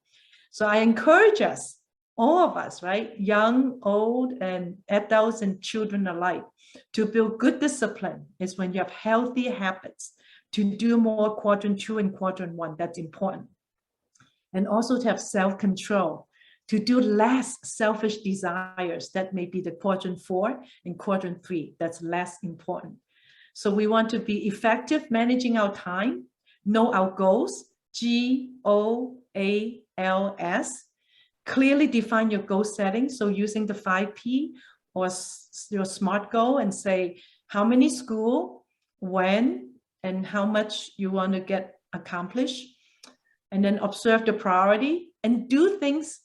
So I encourage us, all of us, right? Young, old, and adults and children alike, to build good discipline is when you have healthy habits to do more quadrant 2 and quadrant 1. That's important. And also to have self-control, to do less selfish desires. That may be the quadrant 4 and quadrant 3. That's less important. So we want to be effective managing our time, know our goals, GOALS, clearly define your goal setting. So using the 5P or your SMART goal and say how many school, when, and how much you want to get accomplished. And then observe the priority and do things.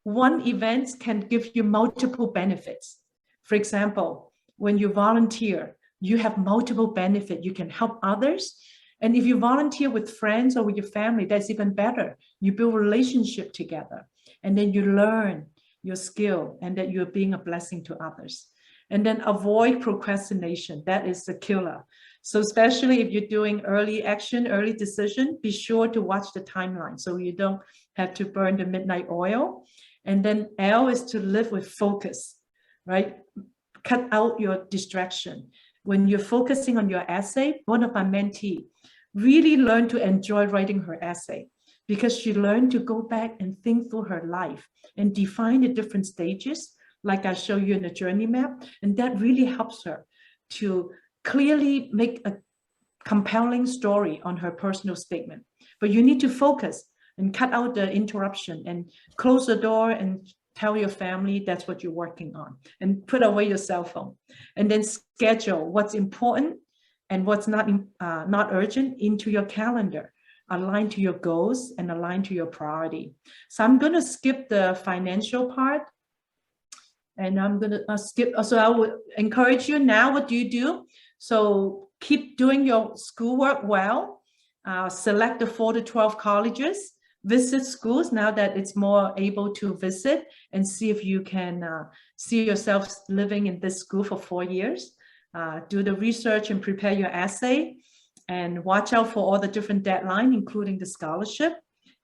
One event can give you multiple benefits. For example, when you volunteer, you have multiple benefits. You can help others. And if you volunteer with friends or with your family, that's even better. You build a relationship together. And then you learn your skill and that you're being a blessing to others. And then avoid procrastination. That is the killer. So especially if you're doing early action, early decision, be sure to watch the timeline so you don't have to burn the midnight oil. And then L is to live with focus, right? Cut out your distraction. When you're focusing on your essay, one of my mentees really learned to enjoy writing her essay because she learned to go back and think through her life and define the different stages, like I show you in the journey map. And that really helps her to clearly make a compelling story on her personal statement. But you need to focus and cut out the interruption and close the door and tell your family that's what you're working on and put away your cell phone. And then schedule what's important and what's not urgent into your calendar, align to your goals and align to your priority. So I'm going to skip the financial part and I'm going to skip. So I would encourage you now, what do you do? So keep doing your schoolwork well, select the 4 to 12 colleges, visit schools now that it's more able to visit and see if you can see yourself living in this school for 4 years. Do the research and prepare your essay and watch out for all the different deadlines, including the scholarship.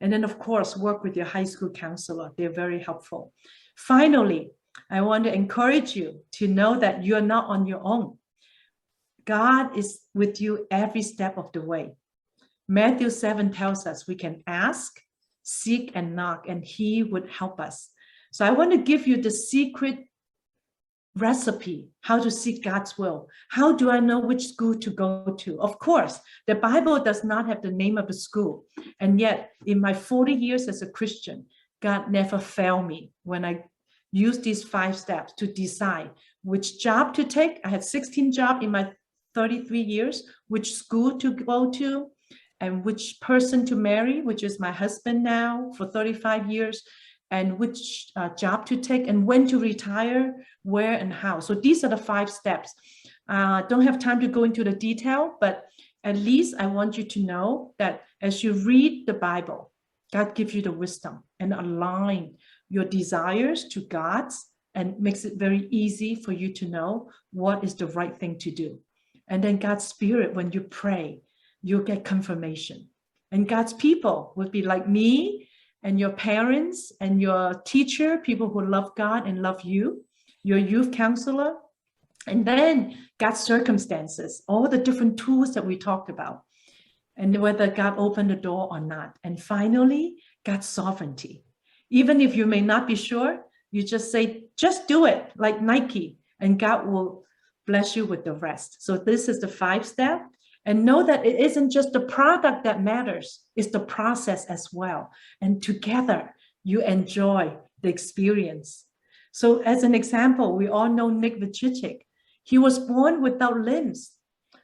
And then of course, work with your high school counselor. They're very helpful. Finally, I want to encourage you to know that you're not on your own. God is with you every step of the way. Matthew 7 tells us we can ask, seek, and knock, and he would help us. So I want to give you the secret recipe, how to seek God's will. How do I know which school to go to? Of course, the Bible does not have the name of the school. And yet, in my 40 years as a Christian, God never failed me when I used these 5 steps to decide which job to take. I had 16 jobs in my 33 years, which school to go to, and which person to marry, which is my husband now for 35 years, and which job to take, and when to retire, where and how. So these are the 5 steps. Don't have time to go into the detail, but at least I want you to know that as you read the Bible, God gives you the wisdom and align your desires to God's, and makes it very easy for you to know what is the right thing to do. And then God's Spirit, when you pray, you'll get confirmation. And God's people will be like me and your parents and your teacher, people who love God and love you, your youth counselor, and then God's circumstances, all the different tools that we talked about, and whether God opened the door or not. And finally, God's sovereignty. Even if you may not be sure, you just say, just do it, like Nike, and God will bless you with the rest. So this is the 5 step. And know that it isn't just the product that matters, it's the process as well. And together, you enjoy the experience. So as an example, we all know Nick Vujicic. He was born without limbs.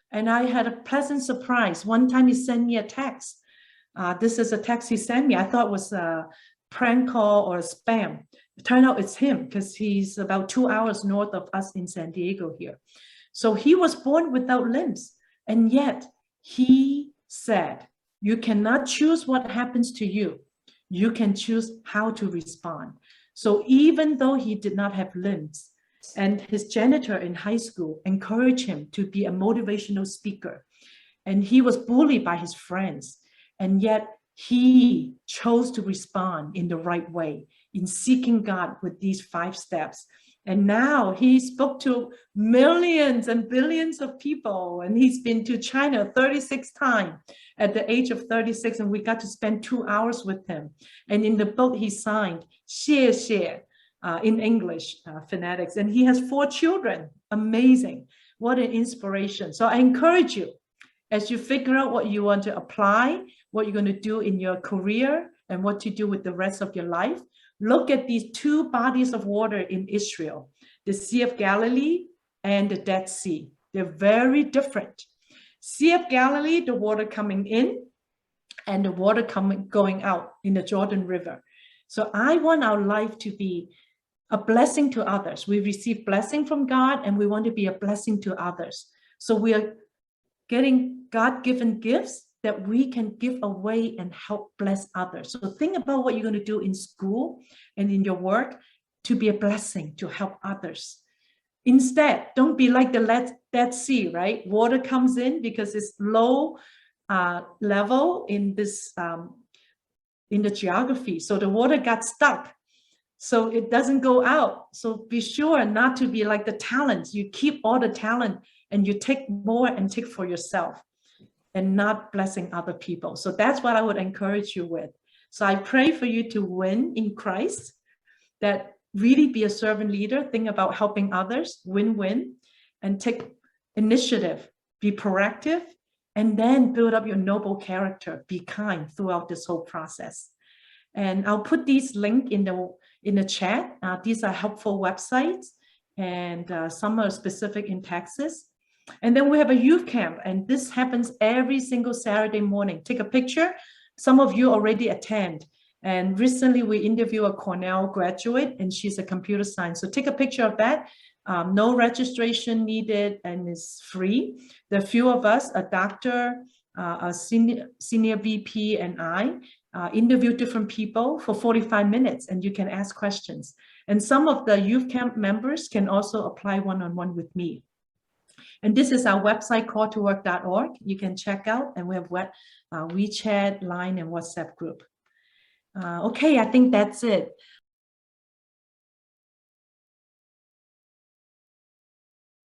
And I had a pleasant surprise. One time he sent me a text. This is a text he sent me. I thought it was a prank call or a spam. It turned out it's him, because he's about 2 hours north of us in San Diego here. So he was born without limbs. And yet he said, you cannot choose what happens to you. You can choose how to respond. So even though he did not have limbs, and his janitor in high school encouraged him to be a motivational speaker, and he was bullied by his friends, and yet he chose to respond in the right way in seeking God with these 5 steps. And now he spoke to millions and billions of people, and he's been to China 36 times at the age of 36, and we got to spend 2 hours with him. And in the book he signed, 谢谢, in English, phonetics, and he has 4 children. Amazing. What an inspiration. So I encourage you, as you figure out what you want to apply, what you're going to do in your career, and what to do with the rest of your life, look at these 2 bodies of water in Israel, the Sea of Galilee and the Dead Sea. They're very different. Sea of Galilee, the water coming in, and the water going out in the Jordan River. So I want our life to be a blessing to others. We receive blessing from God, and we want to be a blessing to others. So we are getting God-given gifts that we can give away and help bless others. So think about what you're going to do in school and in your work to be a blessing, to help others. Instead, don't be like the Dead Sea, right? Water comes in because it's low level in this in the geography. So the water got stuck. So it doesn't go out. So be sure not to be like the talents. You keep all the talent and you take more and take for yourself, and not blessing other people. So that's what I would encourage you with. So I pray for you to win in Christ, that really be a servant leader, think about helping others, win-win, and take initiative, be proactive, and then build up your noble character, be kind throughout this whole process. And I'll put these links in the chat. These are helpful websites, and some are specific in Texas. And then we have a youth camp, and this happens every single Saturday morning. Take a picture. Some of you already attend. And recently we interviewed a Cornell graduate, and she's a computer science. So take a picture of that. No registration needed, and it's free. There are a few of us, a doctor, a senior VP, and I interview different people for 45 minutes, and you can ask questions. And some of the youth camp members can also apply one-on-one with me. And this is our website, calltowork.org. You can check out, and we have WeChat, Line, and WhatsApp group. Okay, I think that's it.